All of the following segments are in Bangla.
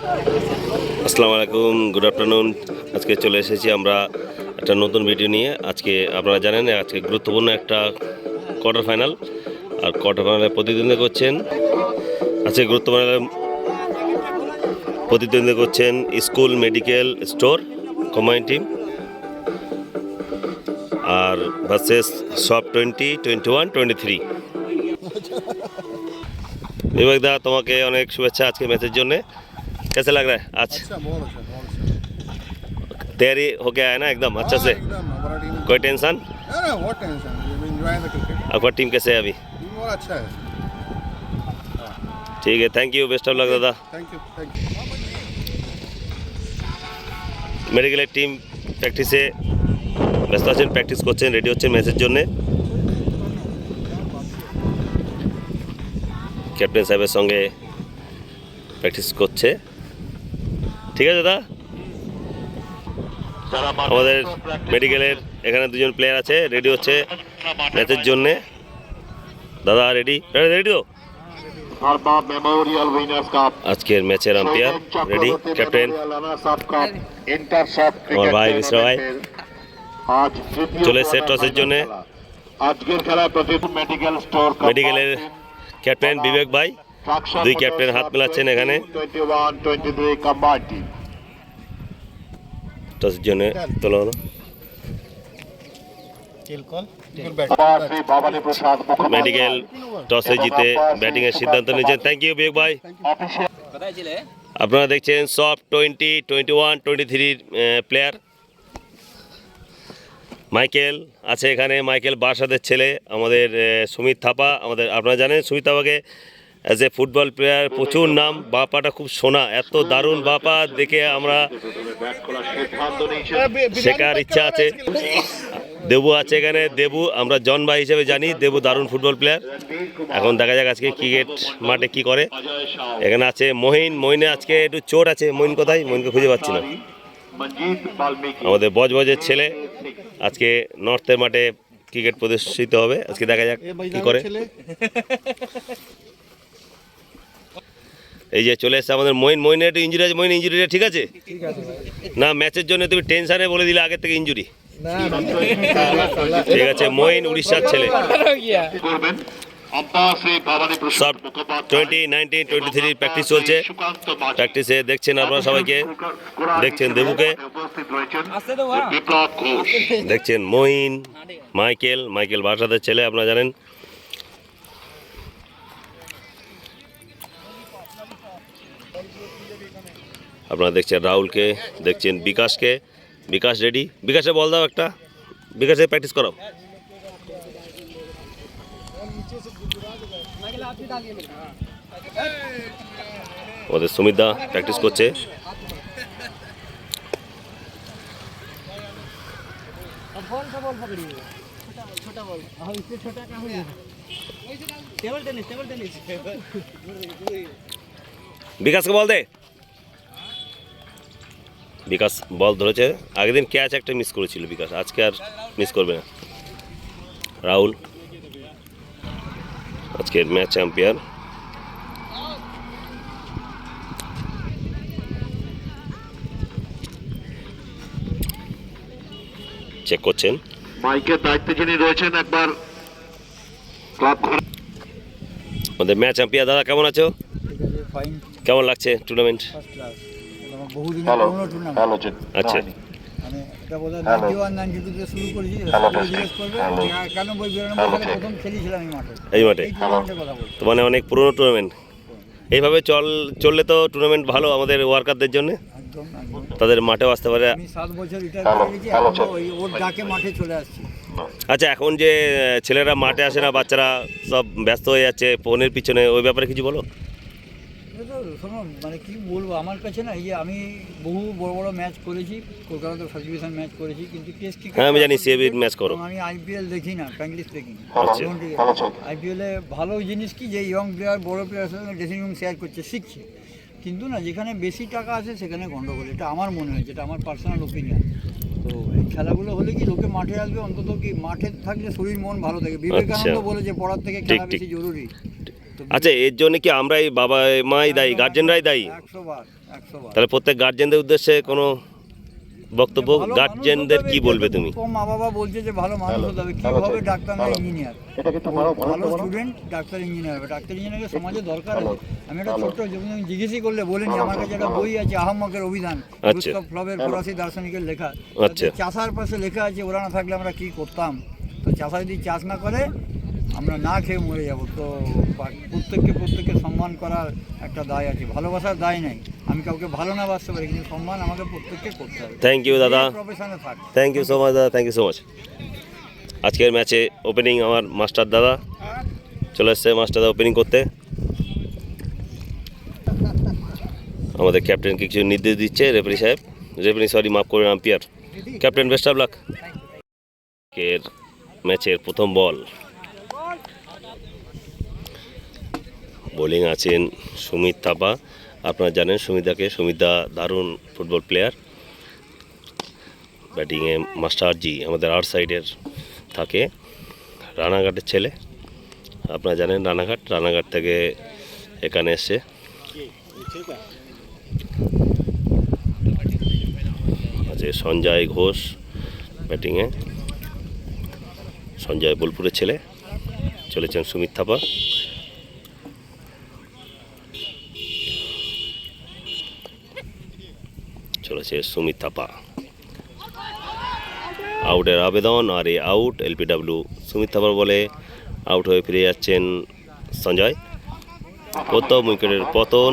আসসালামু আলাইকুম, গুড আফটারনুন। আজকে চলে এসেছি আমরা একটা নতুন ভিডিও নিয়ে। আজকে আপনারা জানেন আজকে গুরুত্বপূর্ণ একটা কোয়ার্টার ফাইনাল, আর কোয়ার্টার ফাইনালে প্রতিদ্বন্দ্বিতা করছেন school medical store combined team আর ভার্সেস সব 20, 21, 23। বিবেক দা, তোমাকে অনেক শুভেচ্ছা আজকে ম্যাচের জন্য। कैसा लग रहा है आज? अच्छा, बहुत अच्छा। तैयारी हो गया है ना एकदम अच्छा से? एकदम हमारा टीम कोई टेंशन? अरे what tension, we enjoy the cricket. आपका टीम कैसे है अभी? टीम और अच्छा है। ठीक है, thank you, best of luck दादा। Thank you. মেডিকেলের টিম প্র্যাকটিসে ব্যস্ত আছেন, প্র্যাকটিস করছেন, রেডি হচ্ছেন ম্যাচের জন্য। ক্যাপ্টেন সাহেবের সঙ্গে প্র্যাকটিস করছে। ঠিক আছে দাদা, আমাদের মেডিকেলের এখানে দুজন প্লেয়ার আছে, রেডি হচ্ছে ম্যাচের জন্য। দাদা রেডি রেডি তো? আজকের ম্যাচের আম্পায়ার রেডি, ক্যাপ্টেন আমার ভাই মিশ্র ভাই চলে এসছে টসের জন্য। মেডিকেলের ক্যাপ্টেন বিবেক ভাই, দুই ক্যাপ্টেন হাত মেলাচ্ছেন এখানে টসের জন্য। তোলা হলো মেডিকেল টসে জিতে ব্যাটিং এর সিদ্ধান্ত নিয়েছেন। থ্যাংক ইউ বিবেক ভাই। আপনারা দেখছেন সব 20, 21, 23 প্লেয়ার। মাইকেল আছে এখানে, মাইকেল বাসাদের ছেলে, আমাদের সুমিত থাপা। আমাদের আপনারা জানেন সুমিত থাপাকে অ্যাজ এ ফুটবল প্লেয়ার প্রচুর নাম, বাপাটা খুব সোনা, এত দারুণ বাপা দেখে আমরা শেখার ইচ্ছা আছে। দেবু আছে এখানে, দেবু আমরা জন ভাই হিসেবে জানি, দেবু দারুণ ফুটবল প্লেয়ার। এখন দেখা যাক আজকে ক্রিকেট মাঠে কি করে। এখানে আছে মহিনে আজকে একটু চোট আছে। মহিন কোথায়? মহিনকে খুঁজে পাচ্ছি না। আমাদের বজবজের ছেলে আজকে নর্থের মাঠে ক্রিকেট প্রদর্শিত হবে, আজকে দেখা যাক কি করে। এই যে চলে এসছে আমাদের মহিনের একটু ইঞ্জুরি আছে। মহিন ইঞ্জুরিটা ঠিক আছে না? ম্যাচের জন্য তুমি টেনশনে বলে দিলে আগের থেকে ইঞ্জুরি। ঠিক আছে, মহিন উড়িষ্যার ছেলে। সব 20, 19, 23 প্র্যাকটিস চলছে। প্র্যাকটিসে দেখছেন আপনারা সবাইকে, দেখছেন দেবুকে, দেখছেন মহিন, মাইকেল বাসাদের ছেলে আপনারা জানেন। আপনারা দেখছেন রাহুলকে, দেখছেন বিকাশকে। বিকাশ রেডি, বিকাশে বল দাও একটা, বিকাশে প্র্যাকটিস করাও। ওদের সুমিতদা প্র্যাকটিস করছে। বিকাশকে বল দে। বিকাশ বল ধরেছে, আগের দিন ক্যাচ একটা মিস করেছিল বিকাশ, আজকে আর মিস করবে না। রাহুল আজকের ম্যাচ চ্যাম্পিয়ন। চেক করছেন মাইকের দায়িত্বে যিনি রয়েছেন একবার ক্লাব। আমাদের ম্যাচ চ্যাম্পিয়ন। দাদা কেমন আছো? কেমন লাগছে টুর্নামেন্ট? আচ্ছা, এই মাঠে তো মানে অনেক পুরনো টুর্নামেন্ট। এইভাবে চললে তো টুর্নামেন্ট ভালো আমাদের ওয়ার্কারদের জন্য, তাদের মাঠেও আসতে পারে। আচ্ছা, এখন যে ছেলেরা মাঠে আসে না, বাচ্চারা সব ব্যস্ত হয়ে যাচ্ছে ফোনের পিছনে, ওই ব্যাপারে কিছু বলো। শোনো, মানে কি বলবো, আমার কাছে না, এই যে আমি বহু বড় বড় ম্যাচ করেছি, কলকাতাতে ফার্স্ট ডিভিশন ম্যাচ করেছি, কিন্তু টেস্ট ক্রিকেট হ্যাঁ আমি জানি, সিএবির ম্যাচ করো। আমি আইপিএল দেখি না, ফ্র্যাঙ্কলি স্পিকিং। আচ্ছা, আইপিএলে ভালো জিনিস কি, যে ইয়ং প্লেয়ার বড় প্লেয়ার সঙ্গে ড্রেসিং রুম শেয়ার করছে, শিখছে। কিন্তু না, যেখানে বেশি টাকা আছে সেখানে গন্ডগোল, এটা আমার মনে হয়েছে, এটা আমার পার্সোনাল ওপিনিয়ন। তো এই খেলাগুলো হলে কি লোকে মাঠে আসবে, অন্তত কি মাঠে থাকলে শরীর মন ভালো থাকে। বিবেকানন্দ বলে যে পড়ার থেকে খেলা বেশি জরুরি। আচ্ছা, এর জন্য কি আমরাই বাবা মাই দায়ী, গার্জেনরাই দায়ী? 100 বার 100 বার। তাহলে প্রত্যেক গার্জেনদের উদ্দেশ্যে কোনো বক্তব্য, ভালো মানুষ গার্জেনদের হতে হবে, কি বলবে তুমি? তো মা বাবা বলছে যে ভালো মানুষ হতে হবে, কি হবে ডাক্তার না ইঞ্জিনিয়ার, ভালো স্টুডেন্ট ডাক্তার ইঞ্জিনিয়ার হবে। ডাক্তার ইঞ্জিনিয়ারের সমাজে দরকার আছে। আমি একটা ছোট্ট যখন জিজ্ঞেসই করলে বলিনি, আমার কাছে একটা বই আছে আহম্মকের অভিধান, আচ্ছা। রুস্তভ ফ্লবের ফরাসি দার্শনিকের লেখা। আচ্ছা। তাতে চাষার পাশে লেখা আছে ওরা না থাকলে আমরা কি করতাম। তো চাষা যদি চাষ না করে আমরা না খেয়ে মরে যাব। তো প্রত্যেককে সম্মান করার একটা দায় আছে, ভালোবাসার দায় নাই। আমি কাউকে ভালো না বাসতে পারি, কিন্তু সম্মান আমাকে প্রত্যেককে করতে হবে। থ্যাংক ইউ দাদা, প্রফেশনে থাক। থ্যাংক ইউ সো মাচ দাদা, থ্যাংক ইউ সো মাচ। আজকের ম্যাচে ওপেনিং আমার মাস্টার দাদা চলে এসছে, মাস্টার দাদা ওপেনিং করতে। আমাদের ক্যাপ্টেনকে কিছু নির্দেশ দিচ্ছে রেফারি সাহেব, সরি মাফ করবেন umpire. Captain best of lakh. এর ম্যাচের প্রথম বল, বোলিং আছেন সুমিত থাপা। আপনারা জানেন সুমিতদা দারুণ ফুটবল প্লেয়ার। ব্যাটিংয়ে মাস্টার জি আমাদের আউট সাইডের থাকে, রানাঘাটের ছেলে। আপনারা জানেন রানাঘাট থেকে এখানে এসে আছে সঞ্জয় ঘোষ ব্যাটিংয়ে। সঞ্জয় বোলপুরের ছেলে, চলেছেন সুমিত থাপা। চলেছে সুমিত থাপা, আউটের আবেদন, আর এই আউট এলপিডাব্লিউ। সুমিত থাপার বলে আউট হয়ে ফিরে যাচ্ছেন সঞ্জয়। প্রথম উইকেটের পতন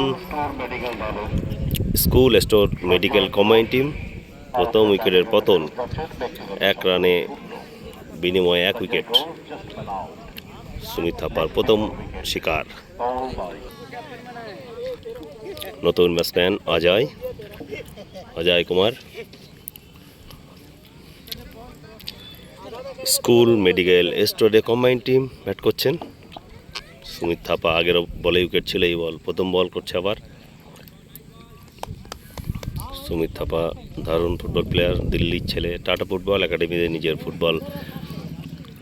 school store medical combine team, প্রথম উইকেটের পতন, 1 রানে বিনিময়ে 1 উইকেট। সুমিত থাপার প্রথম শিকার। নতুন batsman Ajay Kumar. School medical স্টোরে কম্বাইন টিম ব্যাট করছেন। সুমিত থাপা আগের বলে উইকেট ছিল, এই বল প্রথম বল করছে আবার। সুমিত থাপা দারুণ ফুটবল প্লেয়ার, দিল্লির ছেলে। টাটা ফুটবল একাডেমিতে নিজের ফুটবল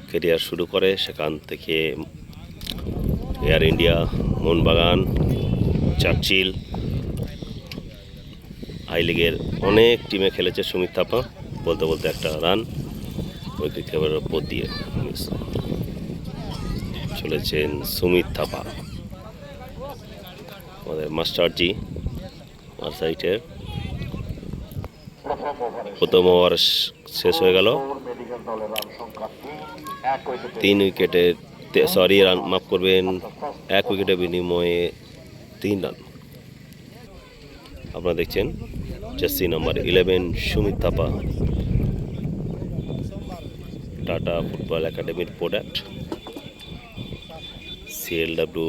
কেরিয়ার শুরু করে, সেখান থেকে air India, Mohun Bagan, Churchill, I লিগের অনেক টিমে খেলেছে সুমিত থাপা। বলতে একটা রান উইকেট কিপারের ওপর দিয়ে চলেছেন সুমিত থাপা। আমাদের মাস্টার জি আর সাইটের প্রথম ওভার শেষ হয়ে গেল। 3 উইকেটের রান মাফ করবেন, 1 উইকেটের বিনিময়ে 3 রান। আপনারা দেখছেন jersey number 11 Sumit Thapa, tata football একাডেমির প্রোডাক্ট, CLW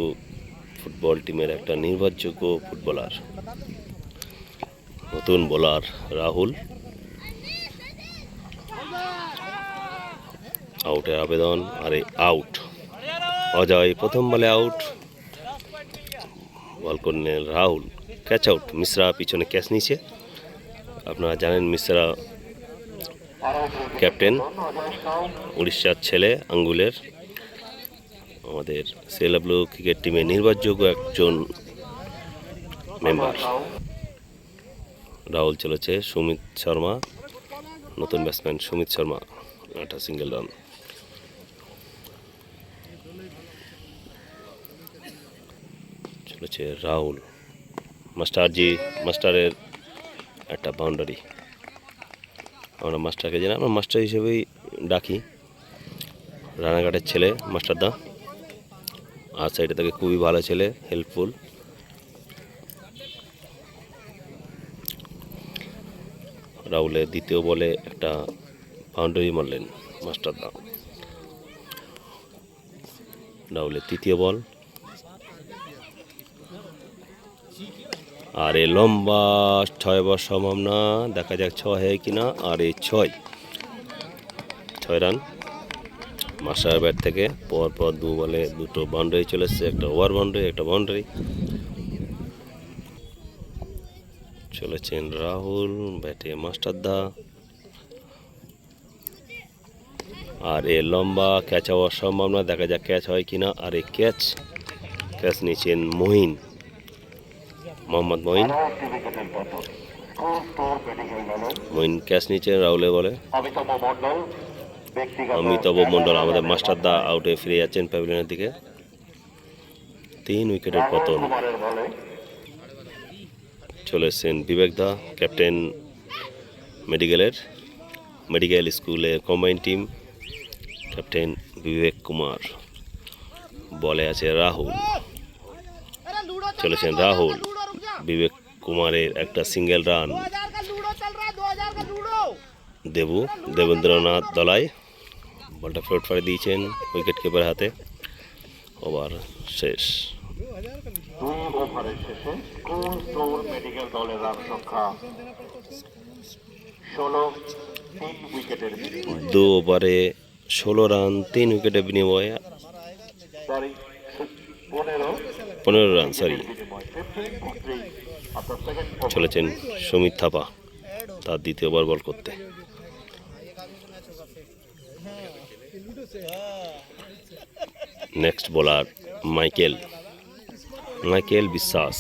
ফুটবল টিমের একটা নির্ভরযোগ্য ফুটবলার। নতুন বোলার রাহুল, আউটের আবেদন, আরে আউট। অজয় প্রথম বলে আউট, বল করলেন রাহুল, ক্যাচ আউট। মিশ্রা পিছনে ক্যাচ নিয়েছে। আপনারা জানেন মিশ্রা ক্যাপ্টেন, উড়িষ্যার ছেলে, আঙ্গুলের। আমাদের CLW ক্রিকেট টিমে নির্ভরযোগ্য একজন মেম্বার। রাহুল চলেছে সুমিত শর্মা, নতুন ব্যাটসম্যান সুমিত শর্মা, একটা সিঙ্গেল রান। চলেছে রাহুল, মাস্টারের একটা বাউন্ডারি। আমরা মাস্টারকে জানি, আমরা মাস্টার হিসেবেই ডাকি। রানাঘাটের ছেলে মাস্টারদা, আর সাইডে থেকে খুবই ভালো ছেলে, হেল্পফুল। রাহুলের দ্বিতীয় বলে একটা বাউন্ডারি মারলেন মাস্টারদা। রাহুলের তৃতীয় বল, আর এ লম্বা 6 হওয়ার সম্ভাবনা, দেখা যাক 6 হয় কিনা। আর এই 6 রান মাস্টার ব্যাট থেকে। পরপর 2 বলে 2টো বাউন্ডারি চলে এসছে, একটা ওভার বাউন্ডারি, একটা বাউন্ডারি। চলেছেন রাহুল, ব্যাটে মাস্টারদা, আর এ লম্বা ক্যাচ হওয়ার সম্ভাবনা, দেখা যাক ক্যাচ হয় কিনা। আর এই ক্যাচ নিয়েছেন মহিন। মোহাম্মদ মঈন। মঈন ক্যাচ নিচে, রাহুলে বলে অমিতাভ মণ্ডল আমাদের মাস্টার দা আউটে ফিরে যাচ্ছেন প্যাভিলিয়নের দিকে। 3 উইকেটের পতন। চলে এসছেন বিবেক দা, ক্যাপ্টেন মেডিকেল স্কুলের কম্বাইন টিম। ক্যাপ্টেন বিবেক কুমার, বলে আছে রাহুল। চলেছেন রাহুল, বিবেক কুমারের একটা সিঙ্গেল রান। দেবেন্দ্রনাথ দলাই বলটা ফ্লোট ফাড়ে দিয়েছেন উইকেট কিপার হাতে। ওভার শেষ। 2 ওভারের শেষে মেডিকেল দলের রান সংখ্যা 16, 3 উইকেটের বিনিময়ে। 2 ওভারে 16 রান 3 উইকেটের বিনিময়ে। 15 রান সরি। চলেছেন সুমিত থাপা তার দ্বিতীয় ওভার বল করতে। নেক্সট বোলার মাইকেল বিশ্বাস।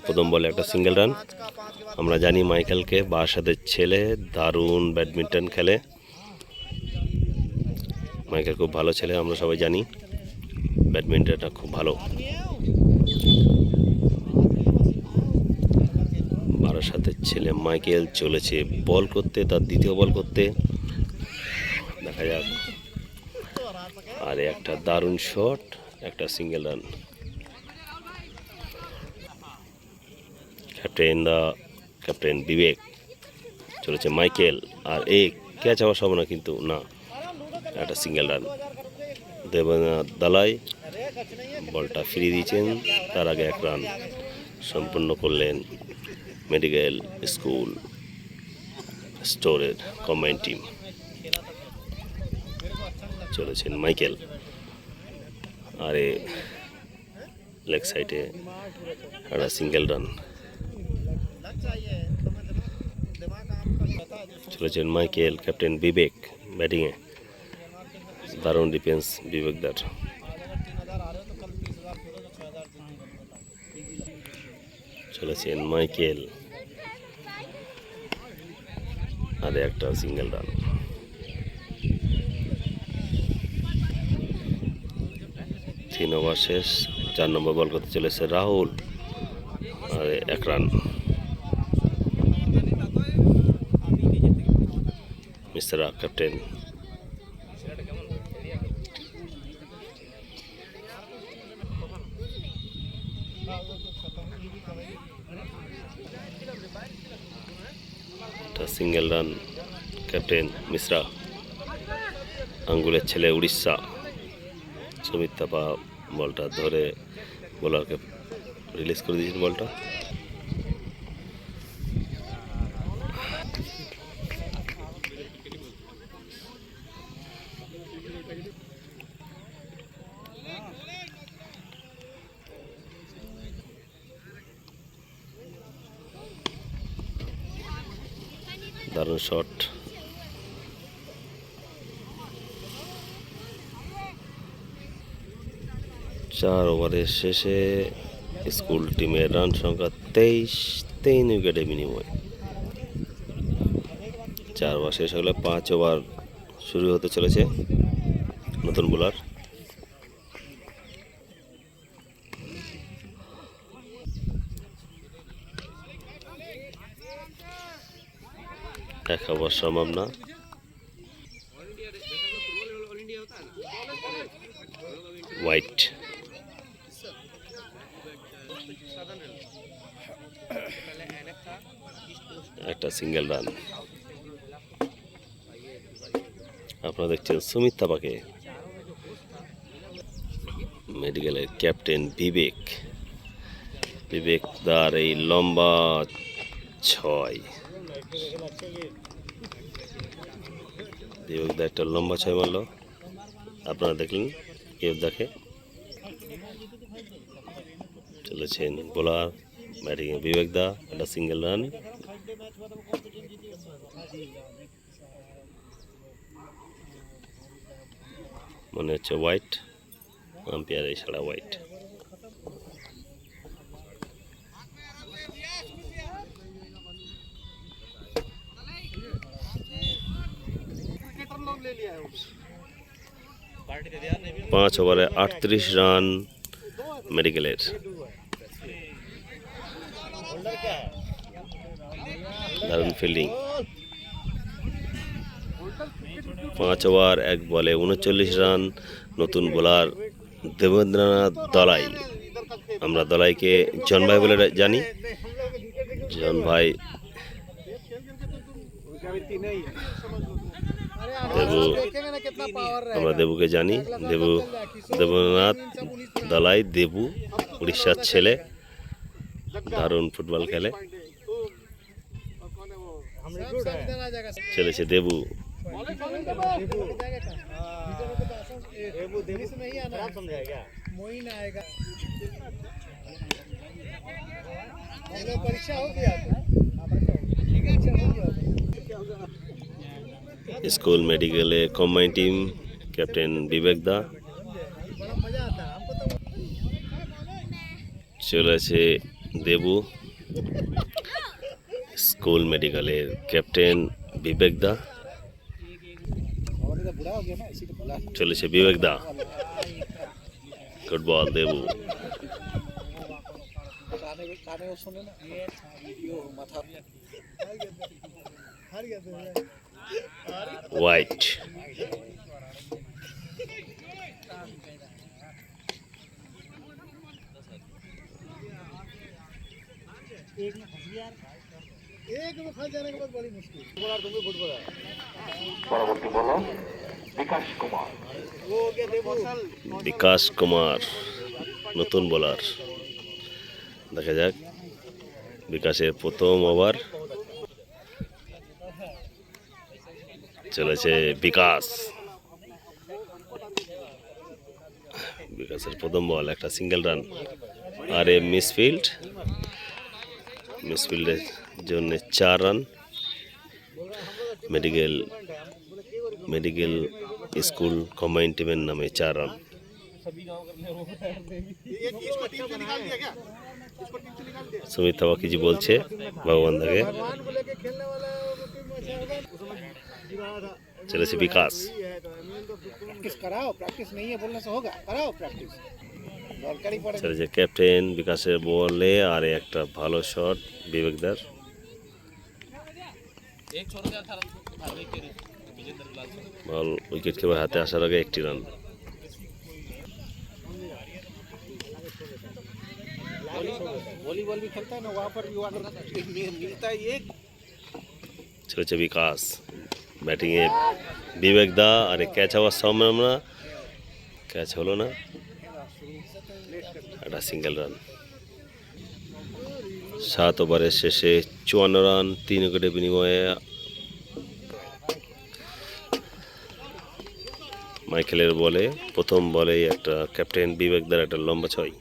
প্রথম বলে একটা সিঙ্গেল রান। আমরা জানি মাইকেলকে, বাসাদের ছেলে, দারুণ ব্যাডমিন্টন খেলে। মাইকেল খুব ভালো ছেলে, আমরা সবাই জানি ব্যাডমিন্টনটা খুব ভালো। বারাসাতের ছেলে মাইকেল চলেছে বল করতে, তার দ্বিতীয় বল করতে। দেখা যাক। আর একটা দারুণ শট, একটা সিঙ্গেল রান। ক্যাপ্টেন বিবেক, চলেছে মাইকেল। আর ক্যাচ হওয়ার সম্ভাবনা, কিন্তু না, একটা সিঙ্গেল রান। দেবেন্দ্রনাথ দালাই বলটা ফিরিয়ে দিয়েছেন, তার আগে 1 রান সম্পূর্ণ করলেন মেডিকেল স্কুল স্টোরের কম্বাইন টিম। চলেছেন মাইকেল, আরে লেগ সাইডে একটা সিঙ্গেল রান। চলেছেন মাইকেল, ক্যাপ্টেন বিবেক ব্যাটিংয়ে। দারুণ ডিফেন্স বিবেকদার। চলেছেন মাইকেল, আর একটা সিঙ্গেল রান। 3 ওভার শেষ। 4 নম্বর বল করতে চলেছে রাহুল, আর 1 run. Mister captain single run. Captain Mishra, আঙ্গুলের ছেলে উড়িষ্যা। সুমিত থাপা বলটা ধরে বোলারকে রিলিজ করে দিয়েছেন বলটা। দারুণ শট। চার ওভারের শেষে স্কুল টিমের রান সংখ্যা 23, 3 উইকেটের বিনিময়ে। 4 ওভার শেষ হলে 5 ওভার শুরু হতে চলেছে। নতুন বোলার দেখা হওয়া সম্ভব না। হোয়াইট একটা সিঙ্গেল রান। আপনারা দেখছেন সুমিত থাপাকে, মেডিকেলের ক্যাপ্টেন বিবেক দার এই লম্বা 6। বিবেক দা একটা লম্বা 6 মারল, আপনারা দেখলেন, কেউ দেখে। চলেছেন বোলার ব্যাটিংয়ে বিবেক দা, একটা সিঙ্গেল রান। মনে হচ্ছে হোয়াইট, আম্পায়ার ইশারা হোয়াইট। 5 ওভারে 38 রান মেডিকেলের। দারুণ ফিল্ডিং। 5 ওভার 1 বলে 39 রান। নতুন বোলার দেবেন্দ্রনাথ দলাই। আমরা দলাইকে জন ভাই বলে জানি। জন ভাই দেবু, আমরা দেবুকে জানি। দেবেন্দ্রনাথ দলাই, দেবু উড়িষ্যার ছেলে, দারুণ ফুটবল খেলে। চলেছে দেবু। স্কুল মেডিকেলে কম্বাইন টিম, ক্যাপ্টেন বিবেক দা। চলেছে দেবু। স্কুল মেডিকেলের ক্যাপ্টেন বিবেক দা। চলেছে বিবেক দা। Good ball Debu. হোয়াইট। পরবর্তী বলো বিকাশ কুমার। বিকাশ কুমার নতুন বোলার। দেখা যাক বিকাশের প্রথম ওভার। চলেছে বিকাশ। বিকাশের প্রথম বল, একটা সিঙ্গেল রান। আর এ মিসফিল্ড, মিসফিল্ডের জন্য 4 রান। মেডিকেল স্কুল কম্বাইন টিমের নামে 4 রান। সুমিত তাওয়াকিজি বলছে ভগবান দাকে। চলেছে বিকাশ। চলেছে ক্যাপ্টেন বিকাশের বলে। আর একটা ভালো শট বিবেকদার। বল উইকেট কিপার হাতে আসার আগে 1টি রান। চলেছে বিকাশ। ব্যাটিংয়ে বিবেক দা। আর ক্যাচ হওয়ার সম্ভাবনা, ক্যাচ হলো না। একটা সিঙ্গেল রান। 7 ওভারের শেষে 54 রান 3 উইকেটের বিনিময়ে। মাইকেলের বলে, প্রথম বলেই একটা ক্যাপ্টেন বিবেক দার একটা লম্বা 6।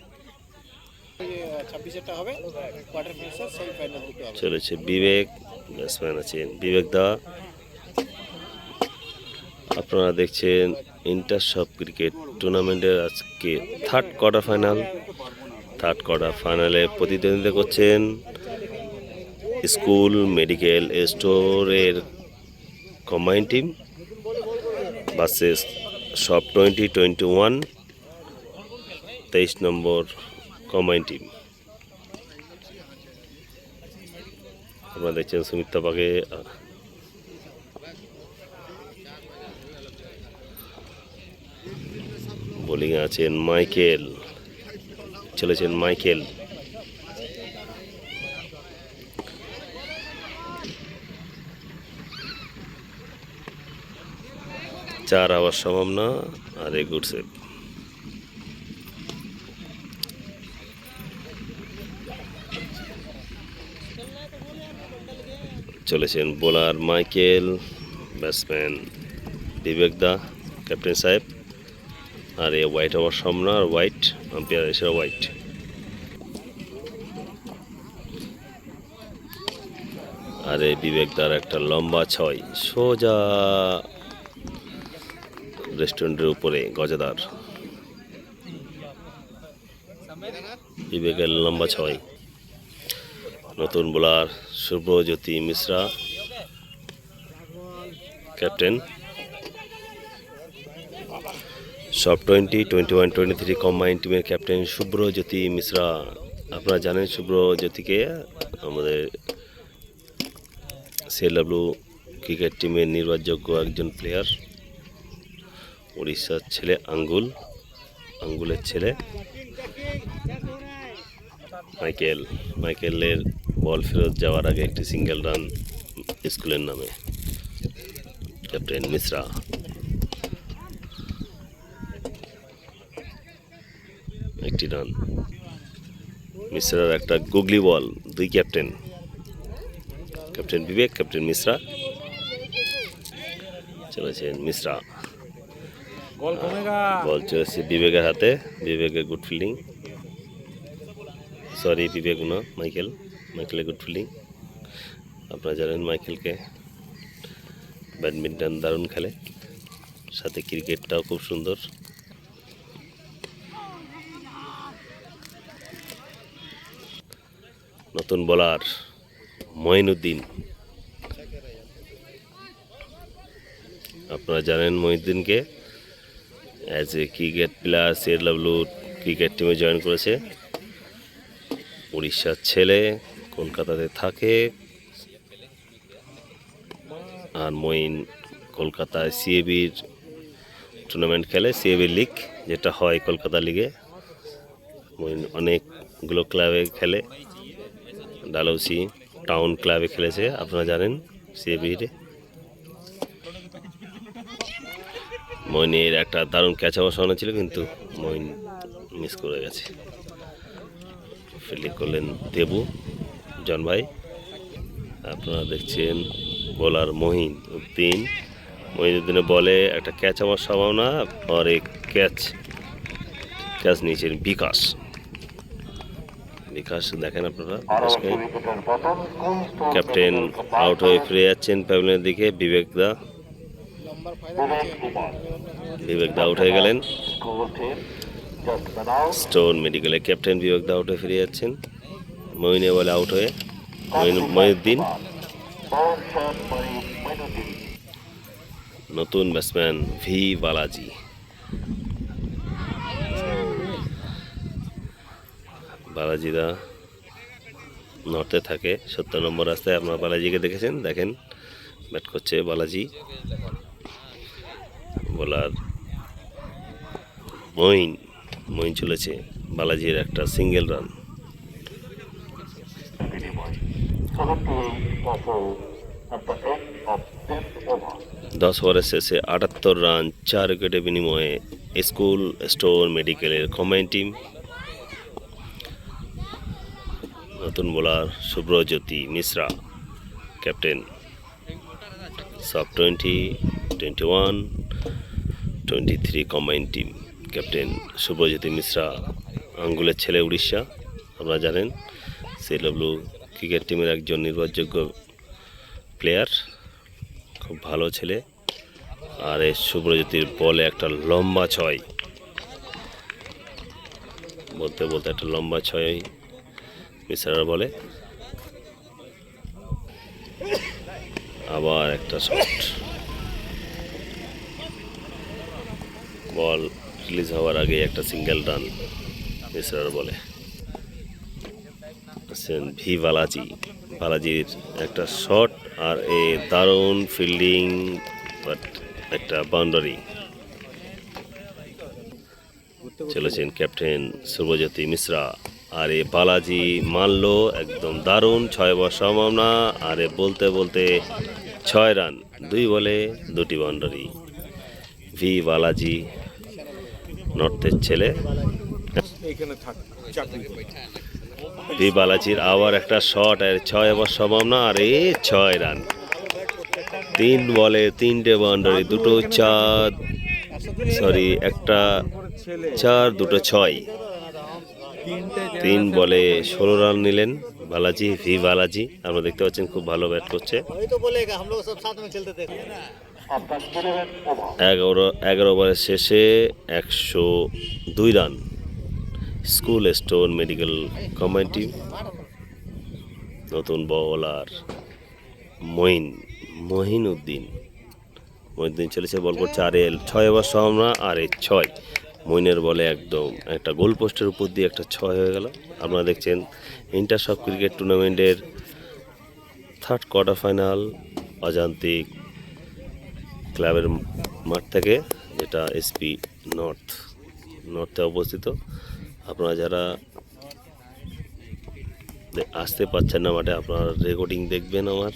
চলেছে বিবেক, ব্যাটসম্যান আছেন বিবেক দা। আপনারা দেখছেন ইন্টারসব ক্রিকেট টুর্নামেন্টের আজকে থার্ড কোয়ার্টার ফাইনালে প্রতিদ্বন্দ্বিতা করছেন স্কুল মেডিকেল স্টোরের কম্বাইন টিম ভার্সেস সব 2021 23 নম্বর কম্বাইন টিম। আপনারা দেখছেন সুমিত তাওয়াকে। বোলিং আছেন মাইকেল। চলেছেন মাইকেল। চার হওয়ার সম্ভাবনা। আর এ গুড সেভ। চলেছেন বোলার মাইকেল, ব্যাটসম্যান বিবেক দা, ক্যাপ্টেন সাহেব। আর এ হোয়াইট হওয়ার সম্ভাবনা। আর হোয়াইট, আম্পায়ার এসে হোয়াইট। আর এই বিবেক দার একটা লম্বা 6 সোজা রেস্টুরেন্টের উপরে গজাদার। বিবেকের লম্বা 6। নতুন বোলার শুভজ্যোতি মিশ্রা, ক্যাপ্টেন। সব 20, 21, 23 কম্বাইন টিমের ক্যাপ্টেন শুভ্রজ্যোতি মিশ্রা। আপনারা জানেন শুভ্রজ্যোতিকে আমাদের সিএলডব্লিউ ক্রিকেট টিমের নির্ভরযোগ্য একজন প্লেয়ার। উড়িষ্যার ছেলে আঙ্গুলের ছেলে মাইকেলের বল ফেরত যাওয়ার আগে একটি সিঙ্গেল রান স্কুলের নামে ক্যাপ্টেন মিশ্রা। একটি রান মিশ্রার একটা গুগলি বল, 2 ক্যাপ্টেন বিবেক, ক্যাপ্টেন মিশ্রা চলেছেন মিশ্রা। বল চলেছে বিবেকের হাতে, বিবেকের গুড ফিল্ডিং, সরি বিবেক না মাইকেলের গুড ফিল্ডিং। আপনারা জানেন মাইকেলকে ব্যাডমিন্টন দারুণ খেলে, সাথে ক্রিকেটটাও খুব সুন্দর। নতুন বোলার মঈনুদ্দিন। আপনারা জানেন মঈনুদ্দিনকে as a cricket player CLW cricket টিমে জয়েন করেছে। উড়িষ্যার ছেলে, কলকাতাতে থাকে। আর মঈন কলকাতায় সিএবির টুর্নামেন্ট খেলে, সিএবি লিগ যেটা হয় কলকাতা লিগে। মঈন অনেকগুলো ক্লাবে খেলে, ডালহৌসি টাউন ক্লাবে খেলেছে, আপনারা জানেন সিএবিতে। মঈনের একটা দারুণ ক্যাচ হওয়ার সম্ভাবনা ছিল, কিন্তু মঈন মিস করে গেছে। ফিল্ডিং করলেন দেবু জন ভাই। আপনারা দেখছেন বোলার মঈনুদ্দিনের বলে একটা ক্যাচ হওয়ার সম্ভাবনা, আর এই ক্যাচ নিয়েছেন বিকাশ দেখেন আপনারা। ক্যাপ্টেন আউট হয়ে ফিরে যাচ্ছেন প্যাভিলিয়নের দিকে। বিবেক দা আউট হয়ে গেলেন। স্টোন মেডিকেলে ক্যাপ্টেন বিবেক দা আউট হয়ে ফিরে যাচ্ছেন। মঈনে বলে আউট হয়ে মঈনুদ্দিন। নতুন ব্যাটসম্যান ভি বালাজি। বালাজিরা নর্থে থাকে, 70 নম্বর রাস্তায়। আপনারা বালাজিকে দেখেছেন, দেখেন ব্যাট করছে বালাজি। বোলার মঈন চলেছে, বালাজির একটা সিঙ্গেল রান। 10 ওভারের শেষে 78 রান 4 উইকেটের বিনিময়ে স্কুল স্টোর মেডিকেলের কম্বাইন টিম। নতুন বোলার শুভ্রজ্যোতি মিশ্রা, ক্যাপ্টেন সব 20, 21, 23 combine team. Captain Subhrajyoti Mishra আঙ্গুলের ছেলে, উড়িষ্যা। আপনারা জানেন সিএলডব্লিউ ক্রিকেট টিমের একজন নির্ভরযোগ্য প্লেয়ার, খুব ভালো ছেলে। আর এই শুভ্রজ্যোতির বলে একটা লম্বা 6, বলতে একটা লম্বা 6 মিশ্রার বলে। আবার একটা শট, বল রিলিজ হওয়ার আগে একটা সিঙ্গেল রান মিশ্রার বলে। ভি বালাজির একটা শট আর এ দারুণ ফিল্ডিং, বাট একটা বাউন্ডারি। চলেছেন ক্যাপ্টেন শুভজ্যোতি মিশ্রা। আর এ বালাজি মারলো একদম দারুণ 6 ওভার সম্ভাবনা। আর এ বলতে 6 রান, 2 বলে 2টি বাউন্ডারি। ভি বালাজি নর্থের ছেলে। ভি বালাজির আবার একটা শট, আর 6 ওভার সম্ভাবনা। আর এ 6 রান, 3 বলে 3টে বাউন্ডারি, 2টো 4, একটা 4, 2টো 6। 3 বলে 16 রান নিলেন ভি বালাজি। আপনারা দেখতে পাচ্ছেন খুব ভালো ব্যাট করছে। 11 ওভারের শেষে 102 run school stone medical combine team. নতুন বোলার মঈনুদ্দিন মহিউদ্দিন চলেছে, বল করছে আর এল 6 ওভার সম্ভাবনা, আর এই 6 মইনের বলে একদম একটা গোল পোস্টের উপর দিয়ে একটা 6 হয়ে গেল। আপনারা দেখছেন ইন্টার সব ক্রিকেট টুর্নামেন্টের থার্ড কোয়ার্টার ফাইনাল অজান্তিক ক্লাবের মাঠ থেকে, যেটা এসপি নর্থে অবস্থিত। আপনারা যারা আসতে পারছেন না মাঠে, আপনার রেকর্ডিং দেখবেন আমার।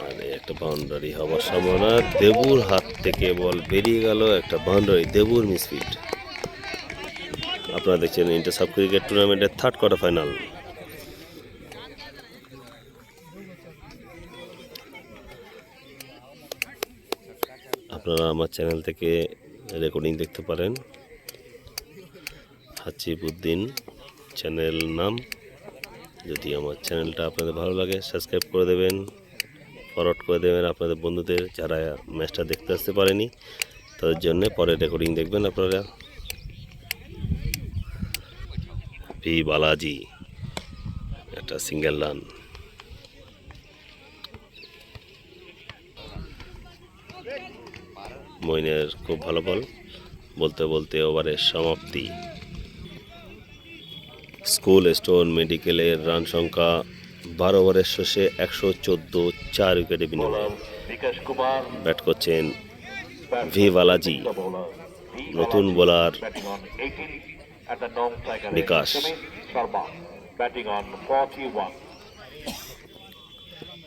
আর একটা বাউন্ডারি হওয়ার সম্ভাবনা, দেবুর হাত থেকে বল বেরিয়ে গেল, একটা বাউন্ডারি, দেবুর মিসফিট। আপনারা দেখছেন ইন্টার সাব ক্রিকেট টুর্নামেন্টের থার্ড কোয়ার্টার ফাইনাল। আপনারা আমার চ্যানেল থেকে রেকর্ডিং দেখতে পারেন, হাসিবউদ্দিন চ্যানেল নাম। যদি আমার চ্যানেলটা আপনাদের ভালো লাগে সাবস্ক্রাইব করে দেবেন, ফরওয়ার্ড করে দেবেন আপনাদের বন্ধুদের, যারা ম্যাচটা দেখতে আসতে পারেনি তাদের জন্য পরে রেকর্ডিং দেখবেন আপনারা। ভি বালাজি একটা সিঙ্গেল রান। মইনের খুব ভালো বল, বলতে বলতে ওভারের সমাপ্তি। স্কুল স্টোন মেডিকেলের রান সংখ্যা 12 ওভারের শেষে 114, 4 উইকেটে বিনিময়ে। বিকাশ কুমার, ব্যাট করছেন ভি বালাজি, নতুন bowler batting on 18 at the non-striker Bikash. Sumit Sharma, batting on 41.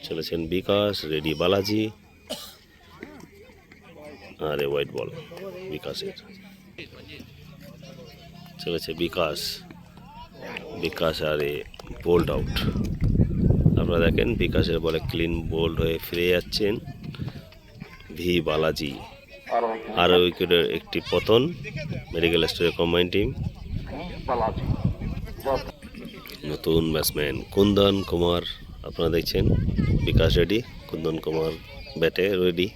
চলেছেন বিকাশ, রেডি বালাজি, আর এ হোয়াইট বল বিকাশের। চলেছে বিকাশ আর এ বোল্ড আউট। আপনারা দেখেন বিকাশের বলে ক্লিন বোল্ড হয়ে ফিরে যাচ্ছেন ভি বালাজি। আর উইকেটের একটি পতন মেডিকেল স্টোরের কম্বাইন টিম। Balaji, নতুন ব্যাটসম্যান কুন্দন কুমার। আপনারা দেখছেন বিকাশ রেডি, কুন্দন কুমার ব্যাটে রেডি।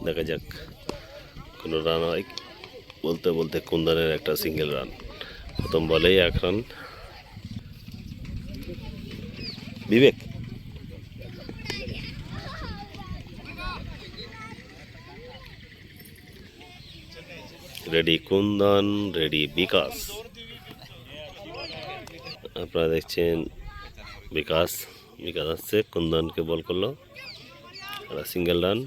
দেখা যাক কোনো রান হয়। বলতে বলতে কুন্দনের একটা সিঙ্গেল রান, প্রথম বলেই 1 রান। বিবেক রেডি কুন্দন, রেডি বিকাশ। আপনারা দেখছেন বিকাশ আসছে, কুন্দনকে বল করলো, একটা সিঙ্গেল রান।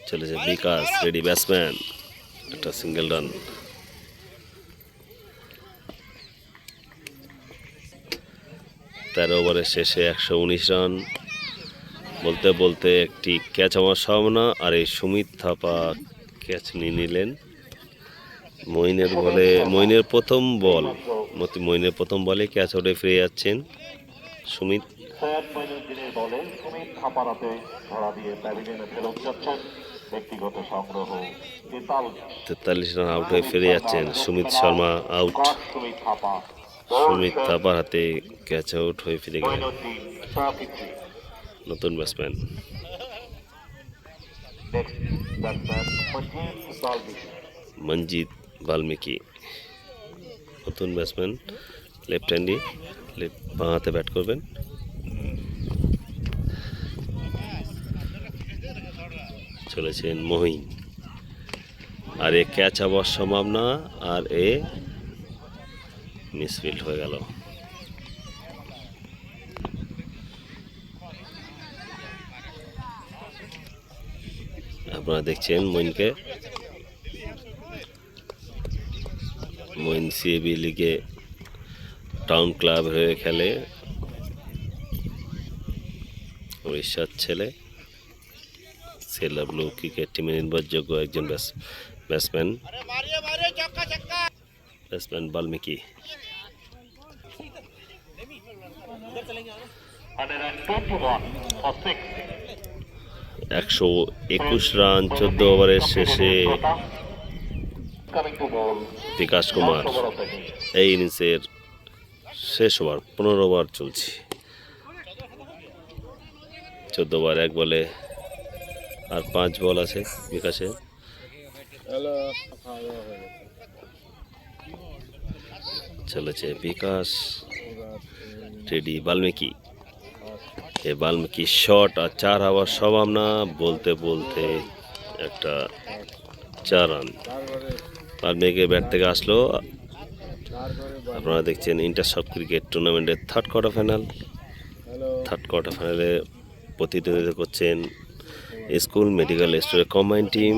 চলেছে বিকাশ, রেডি ব্যাটসম্যান, একটা সিঙ্গেল রান। তেরো ওভারের শেষে 119 রান। বলতে বলতে একটি ক্যাচ হওয়ার সম্ভাবনা, আর এই সুমিত থাপা ক্যাচ নিয়ে নিলেন। মইনের প্রথম বলে ক্যাচ আউটে ফিরে যাচ্ছেন সুমিত। সৈয়দ মঈনুদ্দিনের বলে সুমিত থাপারাতে ধরা দিয়ে প্যাভিলিয়নে ফেরত যাচ্ছেন। ব্যক্তিগত সংগ্রহ 43 রান আউট হয়ে ফিরে যাচ্ছেন সুমিত শর্মা। আউট, সুমিত থাপা, সুমিত থাপার হাতে ক্যাচ আউট হয়ে ফিরে গেলেন মঈনুদ্দিন 33. নতুন batsman. Next batsman Manjit Valmiki, নতুন ব্যাটসম্যান, লেফট হ্যান্ডি, বাঁ হাতে ব্যাট করবেন। চলেছেন মহিন, আর এ ক্যাচ হওয়ার সম্ভাবনা, আর এ মিসফিল্ড হয়ে গেল। আপনারা দেখছেন মইনকে। মইন সিএবি লিগে টাউন ক্লাব হয়ে খেলে, উড়িষ্যার ছেলে। সেলার ব্লু ক্রিকেট টিমে নির্ভরযোগ্য একজন ব্যাটসম্যান বাল্মীকি। 121 রান 14 ওভারের শেষে বিকাশ কুমার। এই ইনিংসের শেষ ওভার, 15 ওভার চলছে। 14 ওভার 1 বলে আর 5 বল আছে বিকাশে। চলেছে বিকাশ, রেডি বাল্মীকি। এই বাল্মীকি শট আর 4 হওয়ার সম্ভাবনা, বলতে বলতে একটা 4 রান বাল্মীকি ব্যাট থেকে আসলো। আপনারা দেখছেন ইন্টার সাব ক্রিকেট টুর্নামেন্টের থার্ড কোয়ার্টার ফাইনালে প্রতিদ্বন্দ্বিতা করছেন স্কুল মেডিকেল স্টোরের কম্বাইন্ড টিম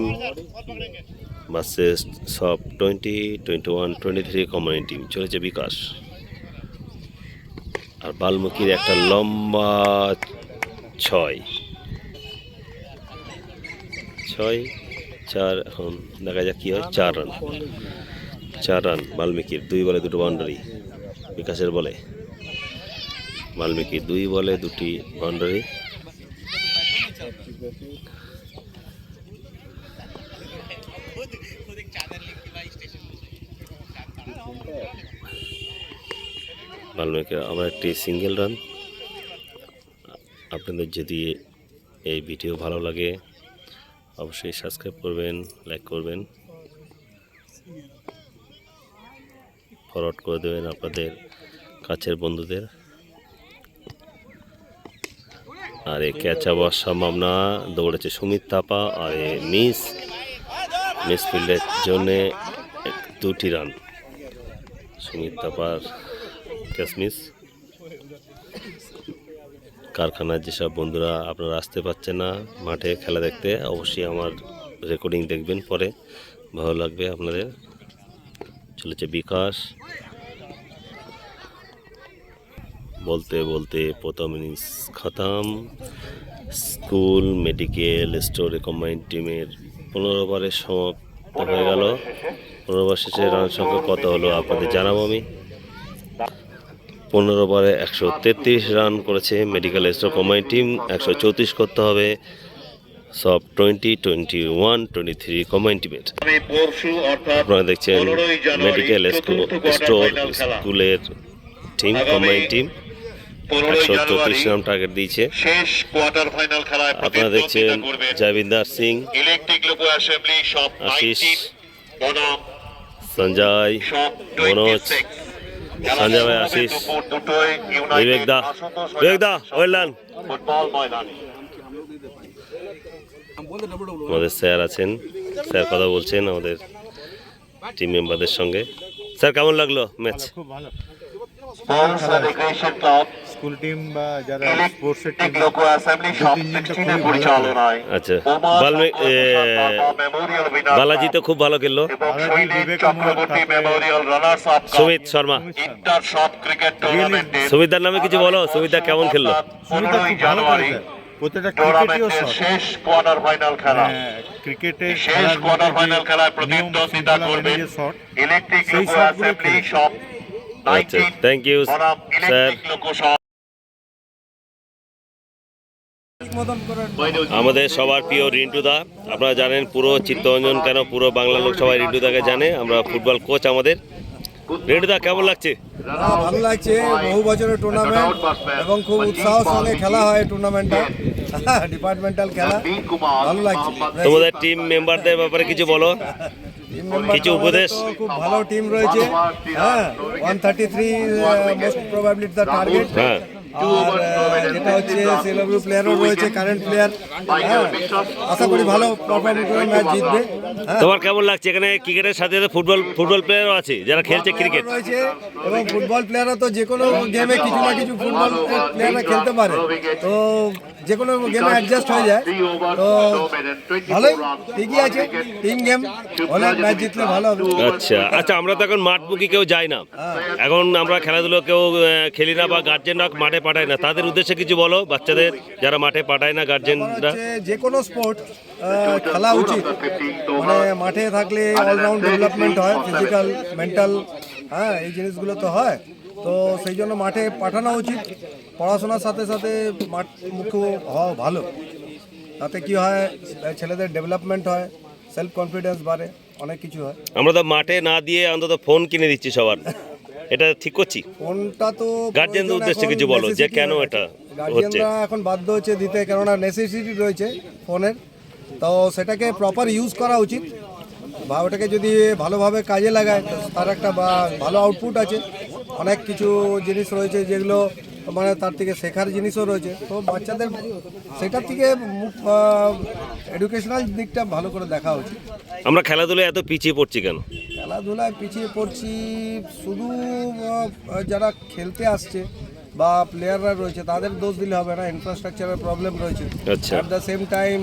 ভার্সেস সব 20, 21, 23 কম্বাইন্ড টিম। চলেছে বিকাশ আর বাল্মীকির একটা লম্বা 6-4। এখন দেখা যাক কি হয়। 4 রান বাল্মীকির, 2 বলে 2 বাউন্ডারি। বিকাশের বলে বাল্মীকির 2 বলে 2টি বাউন্ডারি। বাল্মীকির আবার একটি সিঙ্গেল রান। আপনাদের যদি এই ভিডিও ভালো লাগে অবশ্যই সাবস্ক্রাইব করবেন, লাইক করবেন, ফরওয়ার্ড করে দেবেন আপনাদের কাছের বন্ধুদের। আর এই ক্যাচ হওয়ার সম্ভাবনা, দৌড়েছে সুমিত থাপা আর এ মিস ফিল্ডের জন্যে 2টি run. Sumit Thapar catch miss. কারখানার যেসব বন্ধুরা আপনারা আসতে পারছেন না মাঠে খেলা দেখতে, অবশ্যই আমার রেকর্ডিং দেখবেন, পরে ভালো লাগবে আপনাদের। চলেছে বিকাশ, বলতে বলতে প্রথম ইনিংস খতম। স্কুল মেডিকেল স্টোরে কম্বাইন্ড টিমের 15 ওভারে সমাপ্ত হয়ে গেল। 15 ওভার শেষে রান সংখ্যা কত হলো আপনাদের জানাবো আমি। 15 ওভারে 133 রান করেছে মেডিকেল স্টোর কম্বাইন্ড টিম, 134 করতে হবে সব 20, 21, 23 কম্বাইন্ড টিমের। আপনারা দেখছেন মেডিকেল স্টোর স্কুলের team combined team 134 run target দিয়েছে। শেষ কোয়ার্টার ফাইনাল খেলায় আপনারা দেখছেন জয়বিন্দার সিং, ইলেকট্রিক লোকো অ্যাসেম্বলি সব আশিস, 19 বনাম সঞ্জয়, সব মনোজ, 26। সঞ্জয় ভাই, আশিস, বিবেক দা, ওয়েল ডান। ফুটবল ময়দানে আমাদের স্যার আছেন, স্যার কথা বলছেন আমাদের টিম মেম্বারদের সঙ্গে। স্যার কেমন লাগলো ম্যাচ? খুব ভালো। স্পোর্টস রেক্রিয়েশন ক্লাব স্কুল টিম বা যারা স্পোর্টসের টিম, ইলেকট্রিক লোকো অ্যাসেম্বলি সব 16 এর পরিচালনায় আচ্ছা, বালাজি তো খুব ভালো খেললো। Chakraborty Memorial runners up Sumit Sharma, inter সব ক্রিকেট টুর্নামেন্টে সুমিতদার নামে কিছু বলো, সুমিতদা কেমন খেললো? সুমিতা 15 খুব ভালো জানুয়ারি খেলেছে। প্রত্যেকটা ক্রিকেটীয় টুর্নামেন্টের শট, শেষ কোয়ার্টার ফাইনাল খেলা। ক্রিকেটে শেষ কোয়ার্টার ফাইনাল খেলায় প্রতিদ্বন্দ্বিতা করবেন শট, ইলেকট্রিক সেই লোকো শটগুলো অ্যাসেম্বলি খেলেছে। সব আচ্ছা, 19 থ্যাংক ইউ বনাম স্যার। ইলেকট্রিক লোকো সব। আমাদের সবার প্রিয় রিন্টু দা, আপনারা জানেন পুরো চিত্তরঞ্জন কেন পুরো বাংলা লোক সবাই রিন্টু দাকে জানে। আমরা ফুটবল কোচ আমাদের। রিন্টু দা কেমন লাগছে? ভালো লাগছে, বহু বছরের টুর্নামেন্ট এবং খুব উৎসাহের সঙ্গে খেলা হয় টুর্নামেন্টটা। ডিপার্টমেন্টাল খেলা, ভালো লাগছে। তোমাদের টিম মেম্বারদের ব্যাপারে কিছু বলো, টিম মেম্বার কিছু উপদেশ। খুব ভালো টিম রয়েছে। হ্যাঁ, 133 মোস্ট প্রবাবলি দ্য টার্গেট। হ্যাঁ, আর যেটা হচ্ছে সিলেব্রিটি প্লেয়ারও রয়েছে, কারেন্ট প্লেয়ার। হ্যাঁ, আশা করি ভালো পারফরমেন্স করে ম্যাচ জিতবে। হ্যাঁ, তোমার কেমন লাগছে? এখানে ক্রিকেটের সাথে সাথে ফুটবল প্লেয়ারও আছে যারা খেলছে ক্রিকেট। রয়েছে এবং ফুটবল প্লেয়াররা তো যে কোনো গেমে কিছু না কিছু ফুটবল প্লেয়াররা খেলতে পারে, তো যে কোনো গেমে অ্যাডজাস্ট হয়ে যায়। তো ভালোই, ঠিকই আছে, টিম গেম অনেক ম্যাচ জিতলে ভালো হবে। আচ্ছা, আমরা তো এখন মাঠমুখী কেউ যাই না, এখন আমরা খেলাধুলো কেউ খেলি না বা গার্জেনরা মাঠে পাঠায় না, তাদের উদ্দেশ্যে কিছু বলো বাচ্চাদের যারা মাঠে পাঠায় না গার্জেনরা। যে কোনো স্পোর্ট খেলা উচিত, মানে মাঠে থাকলে অলরাউন্ড ডেভেলপমেন্ট হয়, ফিজিক্যাল, মেন্টাল, হ্যাঁ এই জিনিসগুলো তো হয়। তো সেই জন্য মাঠে পাঠানো উচিত। পড়াশোনার সাথে সাথে মাঠ মুখ্য হওয়া ভালো, তাতে কি হয় ছেলেদের ডেভেলপমেন্ট হয়, সেলফ কনফিডেন্স বাড়ে, অনেক কিছু হয়। আমরা তো মাঠে না দিয়ে অন্তত ফোন কিনে দিচ্ছি সবার, এটা ঠিক করছি? ফোনটা তো গার্জেনদের উদ্দেশ্যে কিছু বলো যে কেন এটা হচ্ছে। গার্জিয়ানরা এখন বাধ্য হচ্ছে দিতে, কেননা নেসেসিটি রয়েছে ফোনের, তো সেটাকে প্রপার ইউজ করা উচিত বা ওটাকে যদি ভালোভাবে কাজে লাগায় তো তার একটা ভালো আউটপুট আছে। অনেক কিছু জিনিস রয়েছে যেগুলো মানে তার থেকে শেখার জিনিসও রয়েছে। তো বাচ্চাদের সেটার থেকে এডুকেশনাল দিকটা ভালো করে দেখা উচিত। আমরা খেলাধুলায় এত পিছিয়ে পড়ছি কেন? খেলাধুলায় পিছিয়ে পড়ছি শুধু যারা খেলতে আসছে বা প্লেয়াররা রয়েছে তাদের দোষ দিলে হবে না, ইনফ্রাস্ট্রাকচারের প্রবলেম রয়েছে। আচ্ছা। অ্যাট দ্য সেম টাইম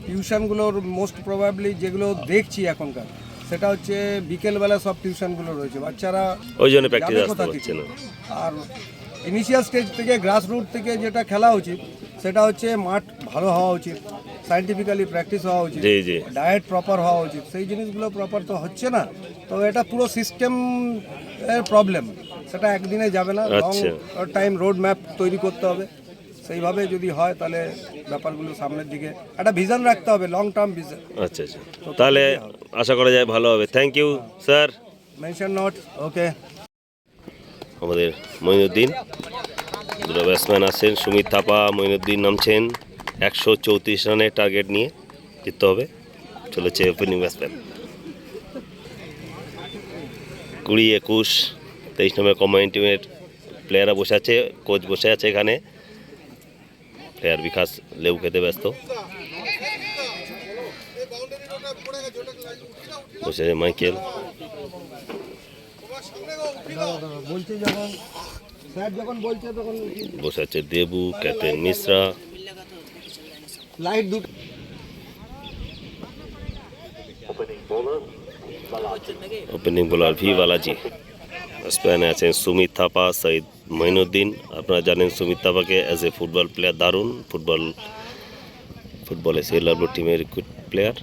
টিউশনগুলোর মোস্ট প্রবাবলি যেগুলো দেখছি এখনকার, সেটা হচ্ছে বিকেলবেলা সব টিউশনগুলো রয়েছে, বাচ্চারা ওই জন্য প্র্যাকটিস যাবে আসতে কোথা পারছে থেকে? না। আর ইনিশিয়াল স্টেজ থেকে গ্রাসরুট থেকে যেটা খেলা উচিত সেটা হচ্ছে মাঠ ভালো হওয়া উচিত, সায়েন্টিফিক্যালি প্র্যাকটিস হওয়া উচিত, জি জি। ডায়েট প্রপার হওয়া উচিত। সেই জিনিসগুলো প্রপার তো হচ্ছে না। তো এটা পুরো সিস্টেম এর প্রবলেম, সেটা একদিনে যাবে না, লং আচ্ছা। টাইম রোড ম্যাপ তৈরি করতে হবে। সেইভাবে যদি হয় তাহলে ব্যাপারগুলো সামনের দিকে একটা ভিশন রাখতে হবে, লং টার্ম ভিশন। আচ্ছা আচ্ছা, তাহলে আশা করা যায় ভালো হবে। Thank you sir. Mention note, okay. আমাদের মঈনুদ্দিন, দুটো ব্যাটসম্যান আছেন, সুমিত থাপা, মঈনুদ্দিন নামছেন। 134 রানের টার্গেট নিয়ে জিততে হবে। চলেছে ওপেনিং ব্যাটসম্যান। 20, 21, 23 নম্বর কম্বাইন্ড টিমের প্লেয়াররা বসে আছে, কোচ বসে আছে এখানে। প্লেয়ার বিকাশ লেবু খেতে ব্যস্ত, বসে আছে মাইকেল, বলছি যখন স্যার যখন বলছে তখন বসে আছে দেবু, ক্যাপ্টেন মিশ্রা। লাইট দুটো ওপেনিং বোলার ভি বালাজি। ব্যাটসম্যানে আছেন সুমিত থাপা, সৈয়দ মঈনুদ্দিন। আপনারা জানেন সুমিত থাপাকে অ্যাজ এ ফুটবল প্লেয়ার দারুণ, ফুটবলে সেলার টিমের রিক্রুট প্লেয়ার।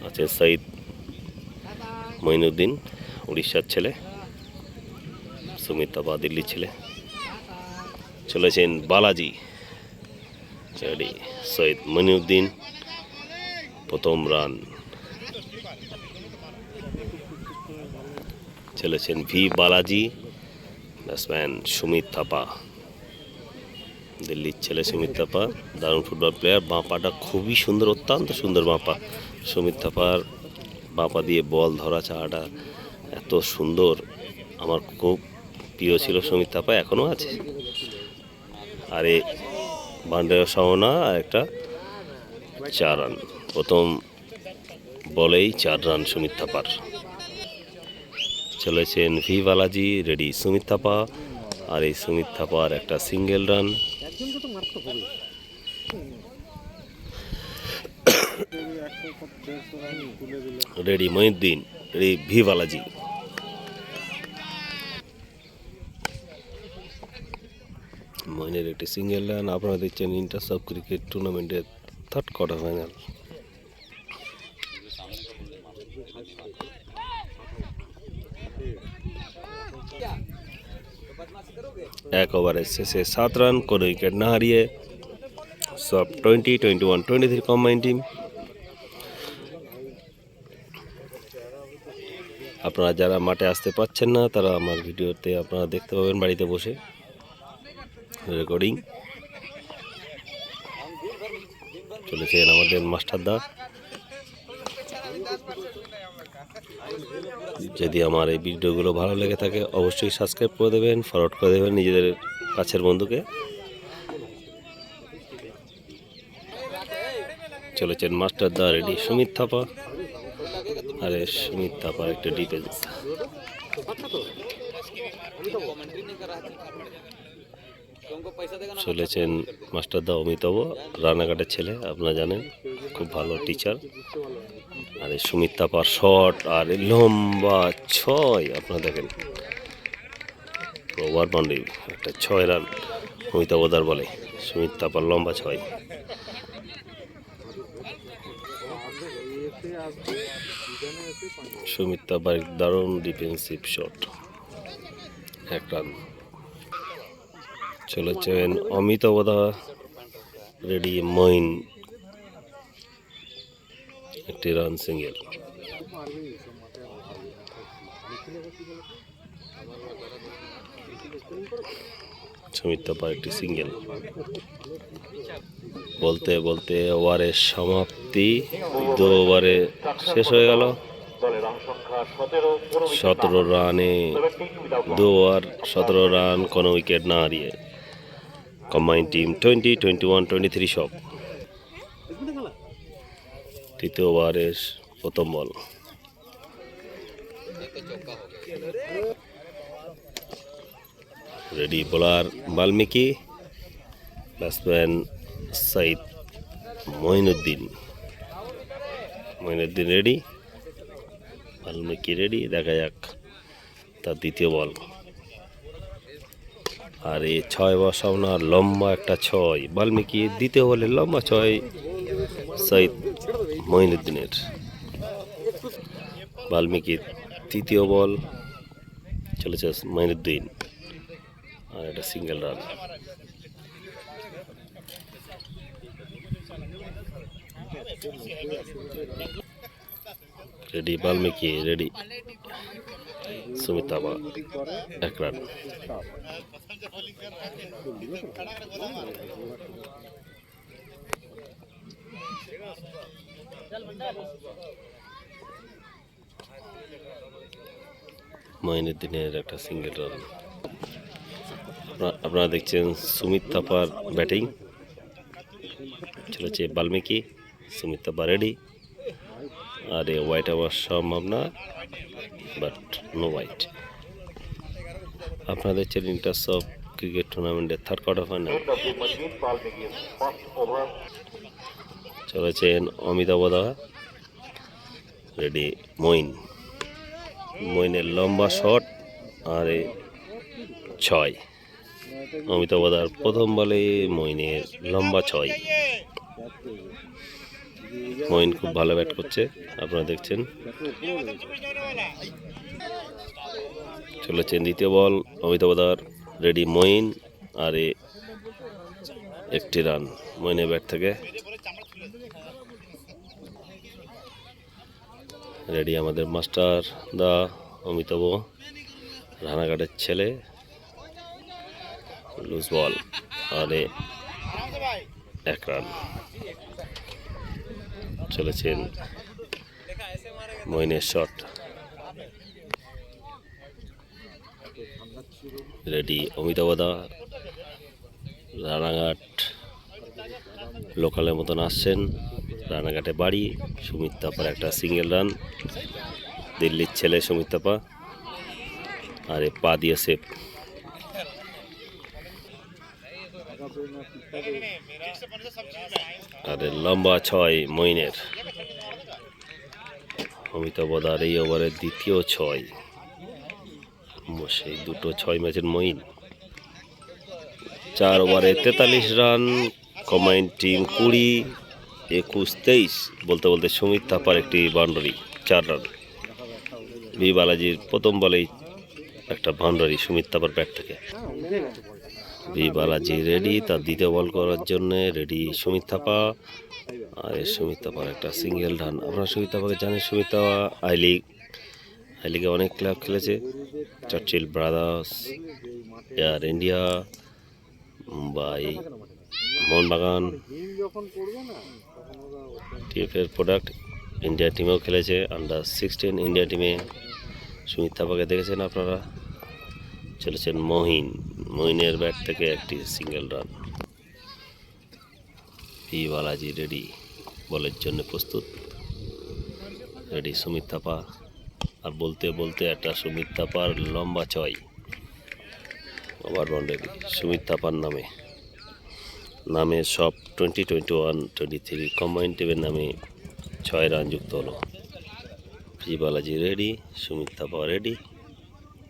আছে সৈয়দ মঈনুদ্দিন, উড়িষ্যার ছেলে। সুমিত থাপা দিল্লির ছেলে। চলেছেন বালাজি, সৈয়দ মঈনুদ্দিন, প্রথম রান। চলেছেন ভি বালাজি, ব্যাটসম্যান সুমিত থাপা, দিল্লির ছেলে সুমিত থাপা, দারুণ ফুটবল প্লেয়ার। বাঁ পাটা খুবই সুন্দর, অত্যন্ত সুন্দর বাঁ পা। সুমিত থাপার বাঁ পা দিয়ে বল ধরা চাওয়াটা এত সুন্দর, আমার খুব প্রিয় ছিল সুমিত থাপা, এখনও আছে। আর এ বান্ডের সম্ভাবনা, একটা 4 রান, প্রথম বলেই 4 রান সুমিত থাপার। চলেছেন ভি বালাজি, রেডি সুমিত থাপা, আর এই সুমিত থাপার একটা single run. Ready Moinuddin, ready V Balaji. মঈনের একটি সিঙ্গেল রান। আপনারা দেখছেন ইন্টারসাব ক্রিকেট টুর্নামেন্টের 3rd কোয়ার্টার ফাইনাল। এক ওভারের শেষে 7 রান, কোনো উইকেট না হারিয়ে সব 20, 21, 23 কম্বাইন্ড টিম। আপনারা যারা মাঠে আসতে পারছেন না তারা আমার ভিডিওতে আপনারা দেখতে পাবেন বাড়িতে বসে রেকর্ডিং। চলেছেন আমাদের মাস্টারদা। যদি আমার এই ভিডিওগুলো ভালো লেগে থাকে অবশ্যই সাবস্ক্রাইব করে দেবেন, ফরওয়ার্ড করে দেবেন নিজেদের কাছের বন্ধুকে। চলেছেন মাস্টারদা, রেডি সুমিত থাপা, আরে সুমিত থাপার একটা ডিফেন্স। চলেছেন মাস্টারদা অমিতাভ, রানাঘাটের ছেলে, আপনারা জানেন, খুব ভালো টিচার। আর এই সুমিত থাপার শট, আর এই লম্বা 6, আপনারা দেখেন ওভার বাউন্ডারি, একটা 6 রান অমিতাভদার বলে। সুমিত থাপার লম্বা 6। সুমিত থাপার দারুণ ডিফেন্সিভ শট, 1 রান। চলেছেন অমিতাভদা, রেডি মঈন, একটি রান সিঙ্গেল। সুমিত থাপার একটি সিঙ্গেল। বলতে বলতে ওভারের সমাপ্তি, 2 ওভারে শেষ হয়ে গেল। দলের রান সংখ্যা 17 17 রানে 2 ওভার 17 রান, কোনো উইকেট না হারিয়ে কম্বাইন্ড টিম 20, 21, 23 সব। তৃতীয় ওভারের প্রথম বল। Ready bowler Valmiki, batsman Syed Moinuddin ready, Valmiki ready. দেখা যাক তার দ্বিতীয় বল। আর এই 6 বসাওনা লম্বা একটা 6, বাল্মীকি দ্বিতীয় বলে লম্বা 6 সাইদ মঈনুদ্দিনের। বাল্মীকি তৃতীয় বল, চলেছে মঈনুদ্দিন, আর এটা single run. Ready Valmiki ready, Sumit Thapa 1 run. মঈনুদ্দিনের একটা সিঙ্গেল রান। আপনারা দেখছেন সুমিত থাপার ব্যাটিং, চলেছে বাল্মীকি, সুমিত থাপা রেডি। আর এ হোয়াইট হওয়ার সম্ভাবনা, বাট নো হোয়াইট। আপনারা দেখছেন ইন্টার্স অফ ক্রিকেট টুর্নামেন্টের 3rd কোয়ার্টার ফাইনাল। চলেছেন অমিতাভ দা রেডি, মঈনের লম্বা শট, আর 6। অমিতাভ দার প্রথম বলে মঈনের লম্বা 6। মঈন খুব ভালো ব্যাট করছে, আপনারা দেখছেন। চলেছেন দ্বিতীয় বল, অমিতাভ দার রেডি মঈন, আর 1টি রান মঈনের ব্যাট থেকে। রেডি আমাদের মাস্টার দা অমিতাভ, রানাঘাটের ছেলে, লুজ বল, আর 1 রান। চলেছেন মঈনের শট, রেডি অমিতাভ দা, রানাঘাট লোকালের মতন আসছেন, রানাঘাটে বাড়ি। সুমিত থাপার একটা সিঙ্গেল রান, দিল্লির ছেলে সুমিত থাপা, আর পা দিয়ে সেফ। আর লম্বা 6 মঈনের। অমিতাভ দার এই ওভারের দ্বিতীয় 6, সেই দুটো 6 ম্যাচের মঈন। 4 ওভারে 43 রান, কম্বাইন্ড টিম 20, 21, 23 বলতে বলতে সুমিত থাপার একটি বাউন্ডারি, 4 রান। বি বালাজির প্রথম বলেই একটা বাউন্ডারি সুমিত থাপার ব্যাট থেকে। বি বালাজি রেডি তার দ্বিতীয় বল করার জন্য, রেডি সুমিত থাপা, আর সুমিত থাপার একটা সিঙ্গেল রান। আপনারা সুমিত থাপাকে জানেন, সুমিত থাপা আই লিগে অনেক ক্লাব খেলেছে, চার্চিল ব্রাদার্স, এয়ার ইন্ডিয়া, মুম্বাই, মোহনবাগান, টিএফের প্রোডাক্ট। ইন্ডিয়া টিমেও খেলেছে, আন্ডার-16 ইন্ডিয়া টিমে সুমিত থাপাকে দেখেছেন আপনারা। চলেছেন মঈনের ব্যাট থেকে একটি single run. B Balaji ready, বলের জন্য প্রস্তুত, রেডি সুমিত থাপা। আর বলতে বলতে একটা সুমিত থাপার লম্বা 6, ওভার বাউন্ডারি সুমিত থাপার নামে সব 20, 21, 23 কম্বাইন্ড টিমের নামে 6 রান যুক্ত হলো। B Balaji ready, Sumit Thapa ready,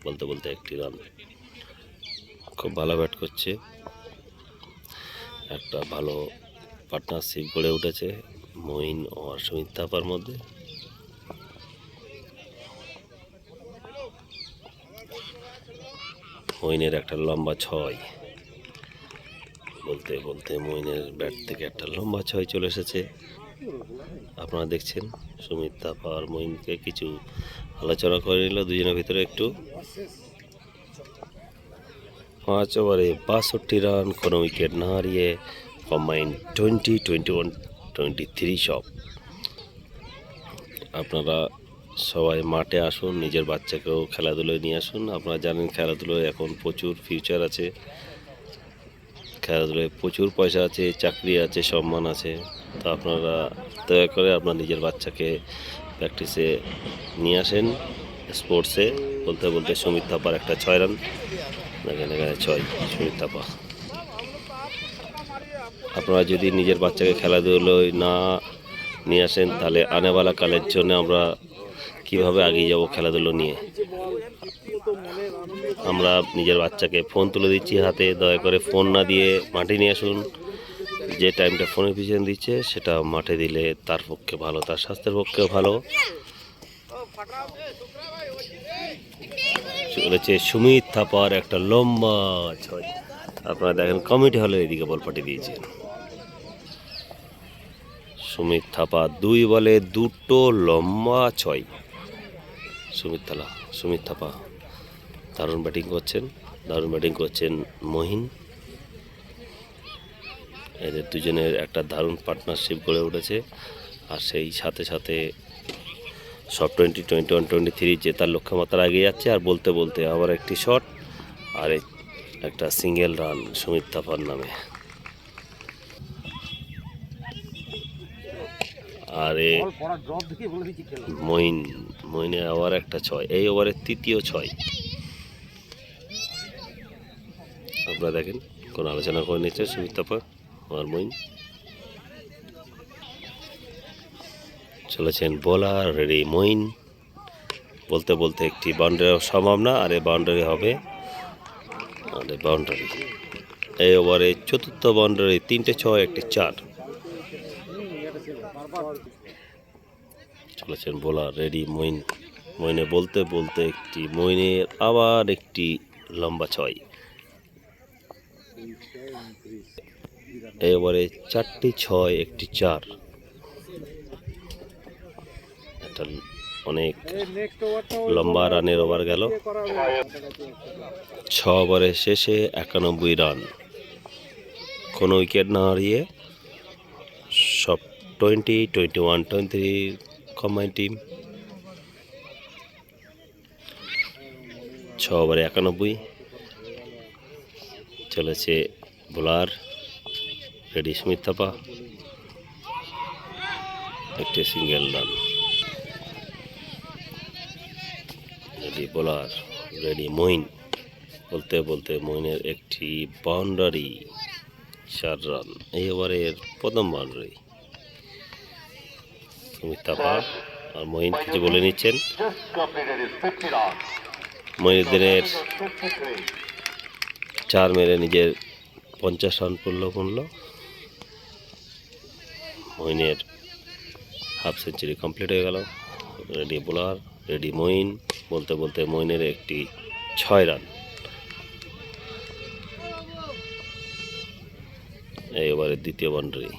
বলতে বলতে 1টি রান। খুব ভালো ব্যাট করছে, একটা ভালো পার্টনারশিপ গড়ে উঠেছে মঈন ও সুমিত থাপার মধ্যে। মঈনের একটা লম্বা 6, বলতে বলতে মঈনের ব্যাট থেকে একটা লম্বা 6 চলে এসেছে। আপনারা দেখছেন সুমিত থাপা আর মঈনকে কিছু আলোচনা করে নিল দুজনের ভিতরে একটু। 5 ওভারে 62 রান, কোনো উইকেট না হারিয়ে কম্বাইন্ড 20, 21, 23 সব। আপনারা সবাই মাঠে আসুন, নিজের বাচ্চাকেও খেলাধুলোয় নিয়ে আসুন। আপনারা জানেন খেলাধুলোয় এখন প্রচুর ফিউচার আছে, খেলাধুলায় প্রচুর পয়সা আছে, চাকরি আছে, সম্মান আছে। তো আপনারা দয়া করে আপনার নিজের বাচ্চাকে প্র্যাকটিসে নিয়ে আসেন, স্পোর্টসে। বলতে বলতে সুমিত থাপার একটা 6 রান, এখানে 6 সুমিত থাপা। আপনারা যদি নিজের বাচ্চাকে খেলাধুলোয় না নিয়ে আসেন তাহলে আনেওয়ালা কালের জন্য আমরা কিভাবে এগিয়ে যাব খেলাধুলো নিয়ে। আমরা নিজের বাচ্চাকে ফোন তুলে দিচ্ছি হাতে, দয়া করে ফোন না দিয়ে মাঠে নিয়ে আসুন। যে টাইমটা ফোনের পিছনে দিচ্ছে সেটা মাঠে দিলে তার পক্ষে ভালো, তার স্বাস্থ্যের পক্ষেও ভালো। চলেছে সুমিত থাপার একটা লম্বা 6। আপনারা দেখেন কমিটি হলে এদিকে বল পাঠিয়ে দিয়েছেন। সুমিত থাপা 2 বলে 2টো লম্বা 6। সুমিত থাপা দারুণ ব্যাটিং করছেন মহিন। এদের দুজনের একটা দারুণ পার্টনারশিপ গড়ে উঠেছে। আর সেই সাথে সাথে সব 20, 21, 23 জেতার লক্ষ্যমাত্রা এগিয়ে যাচ্ছে। আর বলতে বলতে আবার একটি শট আর একটা সিঙ্গেল রান সুমিত থাপার নামে। আর মহিনের আবার একটা 6, এই ওভারের তৃতীয় 6। আপনারা দেখেন কোন আলোচনা করে নিচ্ছে সুমিত থাপা আর মহিন। চলেছেন বোলার রেডি মহিন। বলতে বলতে একটি বাউন্ডারি সম্ভব না, আর এই বাউন্ডারি হবে, আর এই বাউন্ডারি এই ওভারে চতুর্থ বাউন্ডারি, 3টে 6, একটি 4। চলেছেন বোলার রেডি মহিনে বলতে বলতে মহিনের আবার একটি লম্বা 6। এই ওভারে 4টি 6, একটি 4। একটা অনেক লম্বা রানের ওভার গেল। 6 ওভারের শেষে 91 রান, কোনো উইকেট না হারিয়ে সব 20, 21, 23 কম্বাইন্ড টিম। 6 ওভারে 91। চলেছে বোলার রেডি সুমিত থাপা, একটি single run. Ready bowler ready Mohin. বলতে বলতে মহিনের একটি বাউন্ডারি, 4 রান। এই ওভারের প্রথম বাউন্ডারি। সুমিত থাপা আর মহিন কিছু বলে নিচ্ছেন। মহিউদ্দিনের 4 মেরে নিজের 50 রান পূর্ণ। মহিনের হাফ সেঞ্চুরি কমপ্লিট হয়ে গেল। Ready bowler ready Mohin. বলতে বলতে মহিনের একটি 6 রান। এই ওভারের দ্বিতীয় বাউন্ডারি।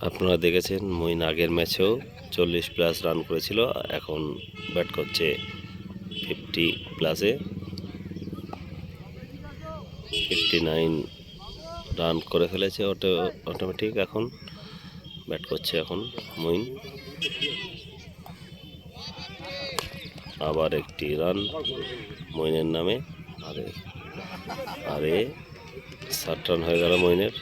আপনারা দেখেছেন মহিন আগের ম্যাচেও 40+ রান করেছিল, এখন ব্যাট করছে 50+-এ। 59 রান করে ফেলেছে অটোমেটিক। এখন ব্যাট করছে এখন মহিন। আবার একটি রান মহিনের নামে, আরে 7 রান হয়ে গেল মহিনের।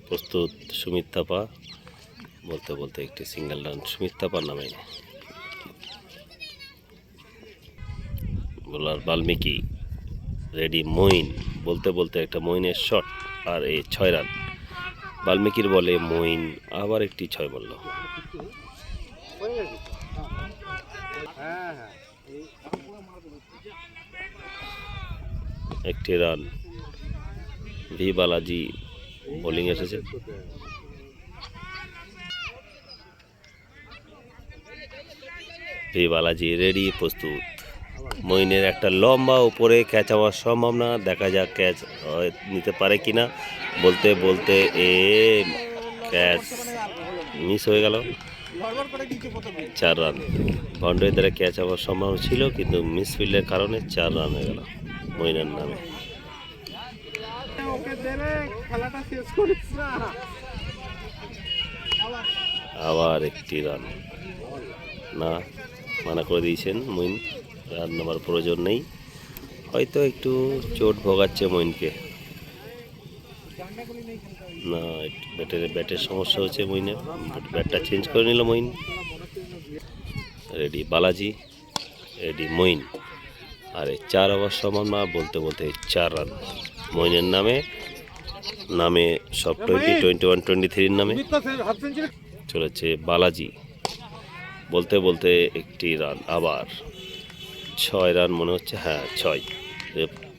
প্রস্তুত সুমিত থাপা। বলতে বলতে একটি সিঙ্গেল রান সুমিত থাপার নামে। Bowler Valmiki ready Mohin. বলতে বলতে একটা মহিনের শট আর এই 6 রান। বাল্মীকির বলে মহিন আবার একটি 6 বলল। একটি রান। ভি বালাজি বোলিং এসেছে। ভি বালাজি রেডি প্রস্তুত। মহিনের একটা লম্বা উপরে ক্যাচ হওয়ার সম্ভাবনা, দেখা যাক ক্যাচ নিতে পারে কিনা। বলতে বলতে ক্যাচ মিস হয়ে গেল। 4 রান। বাউন্ডারি দ্বারা ক্যাচ হওয়ার সম্ভাবনা ছিল, কিন্তু মিসফিল্ডের কারণে 4 রান হয়ে গেল মহিনের নামে। খেলাটা শেষ করিস না। আবার একটি রান, না মানা করে দিয়েছেন মইন, রান নেওয়ার প্রয়োজন নেই। হয়তো একটু চোট ভোগাচ্ছে মইনকে, না একটু ব্যাটের সমস্যা হচ্ছে মইনের, ব্যাটটা চেঞ্জ করে নিল মইন। Ready Balaji, ready Moin. আর এই 4 ওভার সমান না বলতে বলতে 4 রান মইনের নামে সব 20, 21, 23 নামে চলেছে বালাজি। বলতে বলতে একটি রান, আবার 6 রান মনে হচ্ছে, হ্যাঁ 6,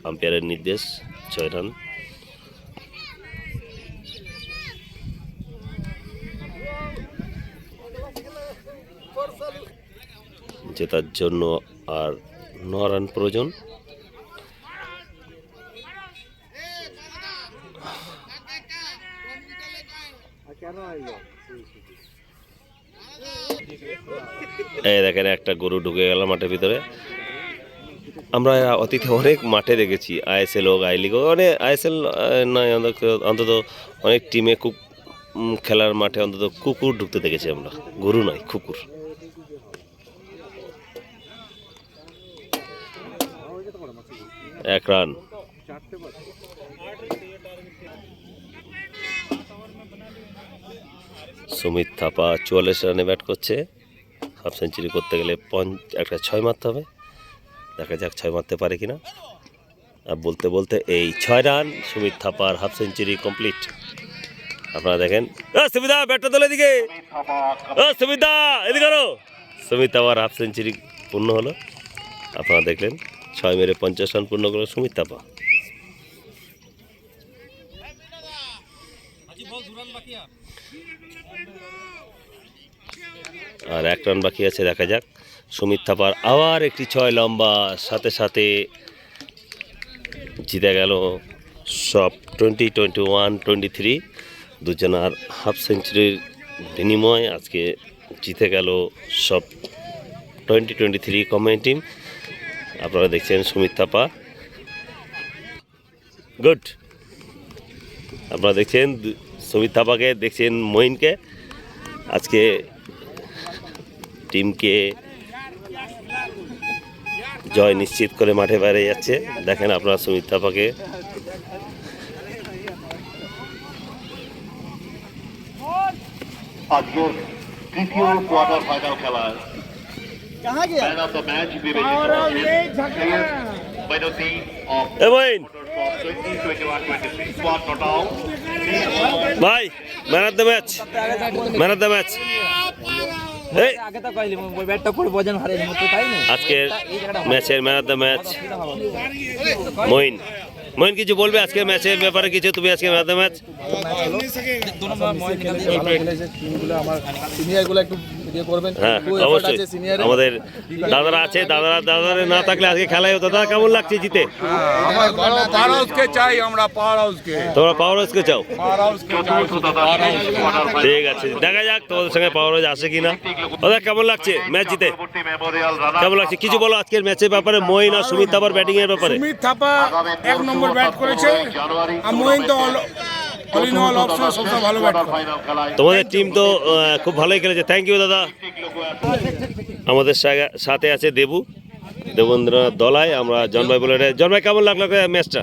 আম্পায়ারের নির্দেশ 6 রান। জেতার জন্য আর 9 রান প্রয়োজন। এই দেখেন একটা গরু ঢুকে গেল মাঠের ভিতরে। আমরা অতীতে অনেক মাঠে দেখেছি, আইএসএল হোক, আই লিগ হোক, অনেক আইএসএল নয়, অন্তত অনেক টিমে খেলার মাঠে অন্তত কুকুর ঢুকতে দেখেছি আমরা, গরু নয় কুকুর। এক রান। সুমিত থাপা 44 রানে ব্যাট করছে। হাফ সেঞ্চুরি করতে গেলে একটা 6 মারতে হবে, দেখা যাক 6 মারতে পারে কিনা। আর বলতে বলতে এই 6 run, Sumit Thapar half century complete. আপনারা দেখেন, সুমিত ব্যাটটা তোলে দিকে, সুমিত এদিকে আরো। সুমিত থাপার হাফ সেঞ্চুরি পূর্ণ হলো। আপনারা দেখলেন 6 মেরে 50 রান পূর্ণ করলো সুমিত থাপা। আর 1 রান বাকি আছে, দেখা যাক। সুমিত থাপার আবার একটি 6 লম্বা, সাথে সাথে জিতে গেল সব 20, 21, 23 দুজনার হাফ সেঞ্চুরির বিনিময়ে আজকে জিতে গেল সব 20, 23 কম্বাইন্ড টিম। আপনারা দেখছেন সুমিত থাপা, গুড। আপনারা দেখছেন সুমিত থাপাকে, দেখছেন মইনকে। আজকে টিমকে জয় নিশ্চিত করে মাঠে বাইরে যাচ্ছে। দেখেন আপনারা সুমিত থাপাকে। আজকের তৃতীয় কোয়ার্টার ফাইনাল খেলায় ম্যান অফ দ্য ম্যাচ বিবেচিত ভাই man of the match, man of the match আজকের ম্যাচের man of the match Moin. Moin কিছু বলবে আজকের ম্যাচের ব্যাপারে কিছু? তুমি আজকে ম্যান অফ দ্য ম্যাচ। হ্যাঁ অবশ্যই, আমাদের দাদারা আছে, দাদারা না থাকলে আজকে খেলাই হতো। দাদা কেমন লাগছে জিতে? তোমরা পাওয়ার হাউসকে চাও? ঠিক আছে, দেখা যাক তোমাদের সঙ্গে পাওয়ার হাউস আসে কিনা। দাদা কেমন লাগছে ম্যাচ জিতে? কেমন লাগছে কিছু বলো আজকের ম্যাচের ব্যাপারে, মইন আর সুমিত থাপার ব্যাটিং এর ব্যাপারে? সুমিত থাপা 1 নম্বর ব্যাট করেছে, আর মইন তো ভালো ব্যাট করে। তোমাদের টিম তো খুব ভালোই খেলেছে। থ্যাংক ইউ দাদা। আমাদের সাথে আছে দেবেন্দ্রনাথ দলাই। আমরা জন্মাই বলে, জন্মাই কেমন লাগলো ম্যাচটা?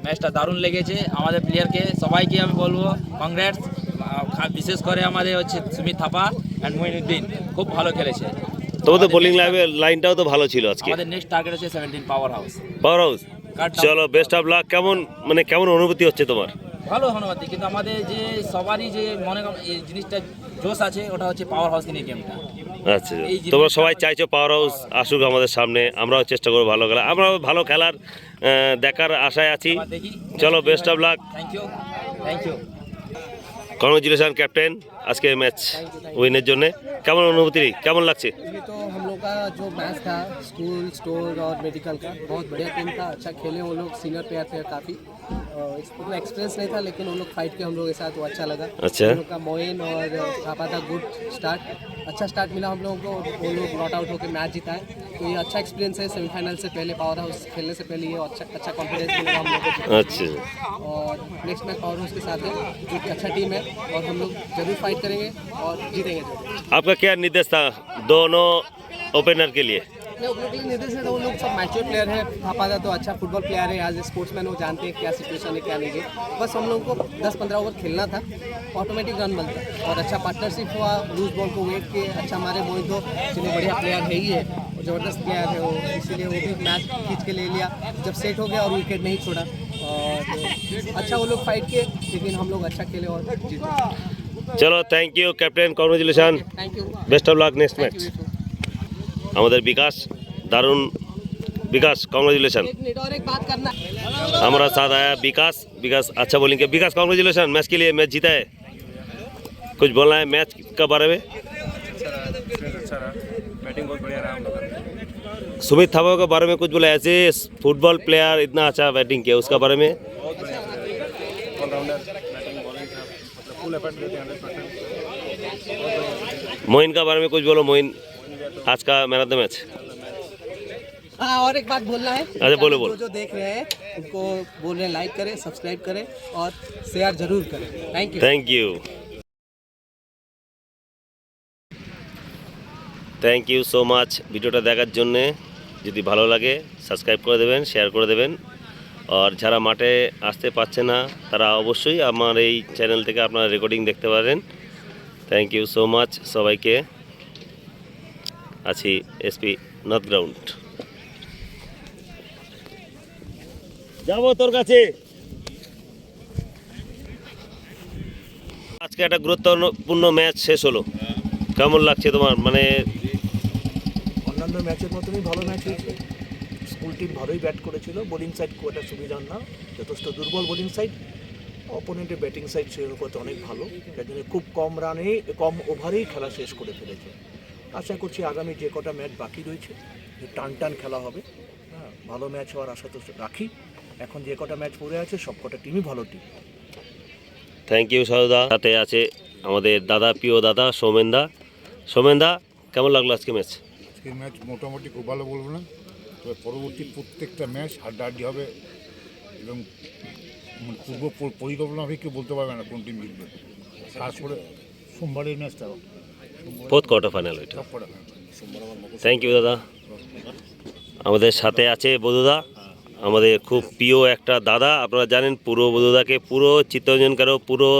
ম্যাচটা দারুণ লেগেছে। আমাদের প্লেয়ারকে সবাইকে আমি বলবো কংগ্রেটস, বিশেষ করে আমাদের হচ্ছে সুমিত থাপা অ্যান্ড মইনুদ্দিন, খুব ভালো খেলেছে। তোমাদের বোলিং লাইনটাও তো ভালো ছিল আজকে। আমাদের নেক্সট টার্গেট হচ্ছে 17 পাওয়ার হাউস। চলো বেস্ট অফ লাক। কেমন অনুভূতি হচ্ছে তোমার? ভালো অনুভূতি, কিন্তু আমাদের যে সবারই যে মনে এই জিনিসটা জোশ আছে, ওটা হচ্ছে পাওয়ার হাউস নিয়ে গেমটা। আচ্ছা, তোমরা সবাই চাইছো পাওয়ার হাউস আসুক আমাদের সামনে, আমরাও চেষ্টা করবো ভালো খেলা, আমরাও ভালো খেলার দেখার আশায় আছি। চলো best of luck. Thank you. Congratulation captain আজকে ম্যাচ উইনের জন্য। কেমন অনুভূতি, কেমন লাগছে? ये तो हम लोग का जो मैच था स्कूल, स्टोर और मेडिकल का बहुत बढ़िया टीम था, अच्छा खेले वो लोग, सीनियर प्लेयर थे काफ़ी, उतना एक्सपीरियंस नहीं था, लेकिन उन लोग फाइट के हम लोग के साथ, वो अच्छा लगा। अच्छा। उन लोग का मोइन और थापा था गुड स्टार्ट, अच्छा स्टार्ट मिला हम लोगों को। वो लोग नॉट आउट होकर मैच जीता है, तो ये अच्छा एक्सपीरियंस है। सेमीफाइनल से पहले पावर हाउस खेलने से पहले ये अच्छा कॉन्फिडेंस मिलेगा हम लोग को। अच्छा और नेक्स्ट मैच पावर हाउस के साथ है, जो कि अच्छा टीम है, और हम लोग जरूर फाइट करेंगे और जीतेंगे जरूर। आपका क्या निर्देश था दोनों ओपनर के लिए? नहीं, उन लोग के लिए निर्देश है, तो उन लोग सब मैच्योर प्लेयर है। थापा था तो अच्छा फुटबॉल प्लेयर है, एज ए स्पोर्ट्समैन वो जानते हैं क्या सिचुएशन है क्या नहीं है। बस हम लोगों को 10-15 ओवर खेलना था, ऑटोमेटिक रन बनता और अच्छा पार्टनरशिप हुआ। लूज बॉल को वेट किए, अच्छा हमारे मोहित दो चलिए बढ़िया प्लेयर है ही है, और ज़बरदस्त प्लेयर है वो, इसीलिए वो भी मैच खींच के ले लिया जब सेट हो गया और विकेट नहीं छोड़ा। और अच्छा वो लोग फाइट किए, लेकिन हम लोग अच्छा खेले और जीते। চলো, thank you captain, congratulation, thank you. Best of luck next match. আমাদের বিকাশ, দারুণ विकास, कॉन्ग्रेचुलेशन। एक मिनट और एक बात करना। हमारा साथ आया विकास। विकास अच्छा बोलिंग किया। विकास कॉन्ग्रेचुलेशन, मैच के लिए, मैच जीता है। कुछ बोलना है मैच का बारे में? सुमित थापा के बारे में कुछ बोला, ऐसे फुटबॉल प्लेयर इतना अच्छा बैटिंग किया, उसका बारे में? मोइन का बारे में कुछ बोलो। मोइन आज का मैन ऑफ द मैच। हाँ, और एक बात बोलना है। अच्छा, बोलो, बोलो। जो देख रहे हैं उनको बोल रहे हैं लाइक करें, सब्सक्राइब करें और शेयर जरूर करें। Thank you. Thank you, thank you so much ভিডিওটা দেখার জন্যে। যদি ভালো লাগে সাবস্ক্রাইব করে দেবেন, শেয়ার করে দেবেন। আর যারা মাঠে আসতে পারছে না তারা অবশ্যই আমার এই চ্যানেল থেকে আপনারা রেকর্ডিং দেখতে পারেন। থ্যাংক ইউ সো মাচ সবাইকে। আছি এসপি নর্থ গ্রাউন্ড। যাবো তোর কাছে। আজকে একটা গুরুত্বপূর্ণ ম্যাচ শেষ হলো, কেমন লাগছে তোমার? মানে অন্যান্য ম্যাচের মতনই ভালো ম্যাচ হয়েছে। স্কুল টিম ভালোই ব্যাট করেছিল, বোলিং সাইড খুব একটা সুবিধা না, যথেষ্ট দুর্বল বোলিং সাইড। অপোনেন্টের ব্যাটিং সাইড সেরকম অনেক ভালো, যার জন্য খুব কম রানে কম ওভারেই খেলা শেষ করে ফেলেছে। আশা করছি আগামী যে কটা ম্যাচ বাকি রয়েছে টান টান খেলা হবে। হ্যাঁ, ভালো ম্যাচ হওয়ার আশা তো রাখি। এখন যে কটা ম্যাচ পড়ে আছে সব কটা টিমই ভালো টিম। Thank you Sarada. সাথে আছে আমাদের দাদা, প্রিয় দাদা সৌমেন দা। সৌমেন দা, কেমন লাগলো আজকে ম্যাচ? আজকের ম্যাচ মোটামুটি খুব ভালো বলবো না, তবে পরবর্তী প্রত্যেকটা ম্যাচ হাড্ডাহাড্ডি হবে এবং পূর্ব পরিকল্পনা কেউ বলতে পারবে না কোন টিম জিতবে। খাস করে সোমবারের ম্যাচটা ফোর্থ কোয়ার্টার ফাইনাল ওইটা। থ্যাংক ইউ দাদা। আমাদের সাথে আছে বধুদা, আমাদের খুব প্রিয় একটা দাদা। আপনারা জানেন পুরো বধুদাকে, পুরো চিত্তরঞ্জনকারও, পুরো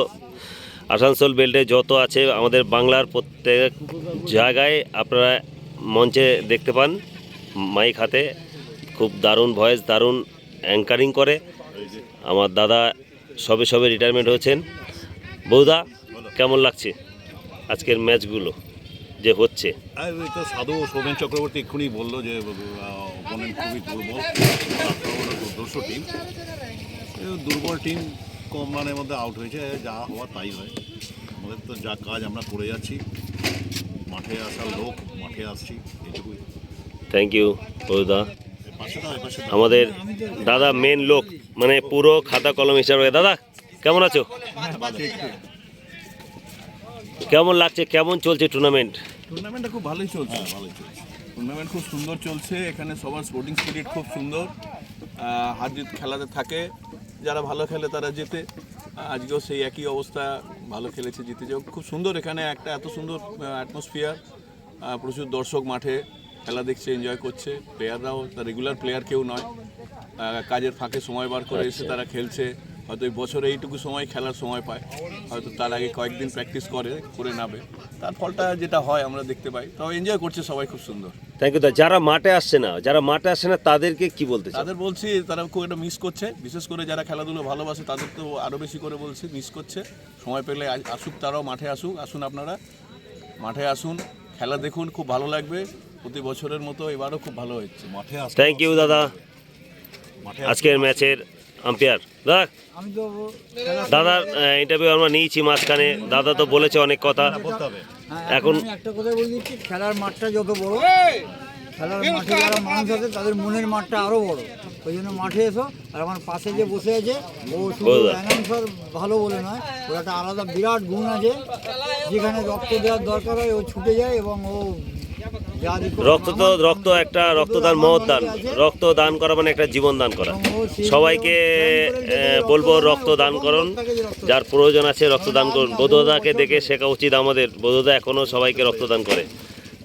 আসানসোল বেল্টে যত আছে আমাদের বাংলার প্রত্যেক জায়গায় আপনারা মঞ্চে দেখতে পান, মাইক হাতে। খুব দারুণ ভয়েস, দারুণ অ্যাঙ্কারিং করে। আমার দাদা সবে রিটায়ারমেন্ট হয়েছেন। বৌদা, কেমন লাগছে আজকের ম্যাচগুলো যে হচ্ছে? তো সাধু সৌমেন চক্রবর্তী এক্ষুনি বললো যে অপোনেন্ট খুবই দুর্বল, দুর্ধর্ষ টিম। দুর্বল টিম কম রানের মধ্যে আউট হয়েছে, যা হওয়া তাই হয়। আমাদের তো যা কাজ আমরা করে যাচ্ছি, মাঠে আসার লোক মাঠে আসছি, এইটুকুই। থ্যাংক ইউ বৌদা। আমাদের দাদা মেন লোক, মানে পুরো খাতা কলম হিসাবে। দাদা কেমন আছো? কেমন লাগছে, কেমন চলছে টুর্নামেন্ট? টুর্নামেন্টটা খুব ভালোই চলছে। টুর্নামেন্ট খুব সুন্দর চলছে। এখানে সবার স্পোর্টিং স্পিরিট খুব সুন্দর। হার জিত খেলাতে থাকে, যারা ভালো খেলে তারা জেতে। আজকেও সেই একই অবস্থা, ভালো খেলেছে জিতেছে। খুব সুন্দর এখানে একটা এত সুন্দর অ্যাটমসফিয়ার, প্রচুর দর্শক মাঠে খেলা দেখছে, এনজয় করছে। প্লেয়াররাও রেগুলার প্লেয়ার কেউ নয়, কাজের ফাঁকে সময় বার করে এসে তারা খেলছে। হয়তো এই বছরে এইটুকু সময় খেলার সময় পায়, হয়তো তার আগে কয়েকদিন প্র্যাকটিস করে নাবে, তার ফলটা যেটা হয় আমরা দেখতে পাই। তাও এনজয় করছে সবাই খুব সুন্দর। Thank you. যারা মাঠে আসছে না তাদেরকে কি বলতে চাই? তাদের বলছি তারা খুব একটা মিস করছে, বিশেষ করে যারা খেলাধুলো ভালোবাসে তাদের তো আরও বেশি করে বলছি মিস করছে। সময় পেলে আসুক, তারাও মাঠে আসুন। আপনারা মাঠে আসুন, খেলা দেখুন, খুব ভালো লাগবে। প্রতি বছরের মতো এবারও খুব ভালো হচ্ছে মাঠে। থ্যাংক ইউ দাদা। আজকের ম্যাচের আম্পায়ার দাদার ইন্টারভিউ আমরা নিয়েছি মাঝখানে। দাদা তো বলেছে অনেক কথা। এখন একটা কথা বলে দিচ্ছি, খেলার মাঠটা যত বড়, খেলার মাঠে যারা মানুষ আছে তাদের মনের মাঠটা আরও বড়। ওই জন্য মাঠে এসো। আর আমার পাশে যে বসে আছে ও শুধু বলুদা। অ্যানাউন্সার ভালো বলে নয়, ওর একটা আলাদা বিরাট গুণ আছে, যেখানে রক্ত দেওয়ার দরকার হয় ও ছুটে যায় এবং ও যা দেখো রক্ত একটা রক্তদান মহৎ দান। রক্ত দান করা মানে একটা জীবন দান করা। সবাইকে বলবো রক্ত দান করুন, যার প্রয়োজন আছে রক্তদান করুন। বৌদ্ধদাকে দেখে শেখা উচিত আমাদের। বৌদ্ধদা এখনও সবাইকে রক্তদান করে।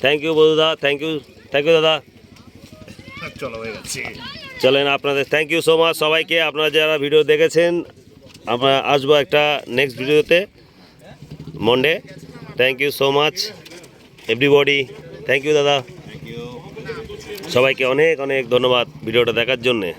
থ্যাংক ইউ বৌদ্ধদা, থ্যাংক ইউ দাদা। চলো হয়ে গেছে। চলেন আপনাদের থ্যাংক ইউ সো মাচ সবাইকে। আপনারা যারা ভিডিও দেখেছেন, আমরা আসবো একটা নেক্সট ভিডিওতে Monday. Thank you so much everybody. Thank you দাদা, সবাইকে অনেক অনেক ধন্যবাদ ভিডিওটা দেখার জন্যে।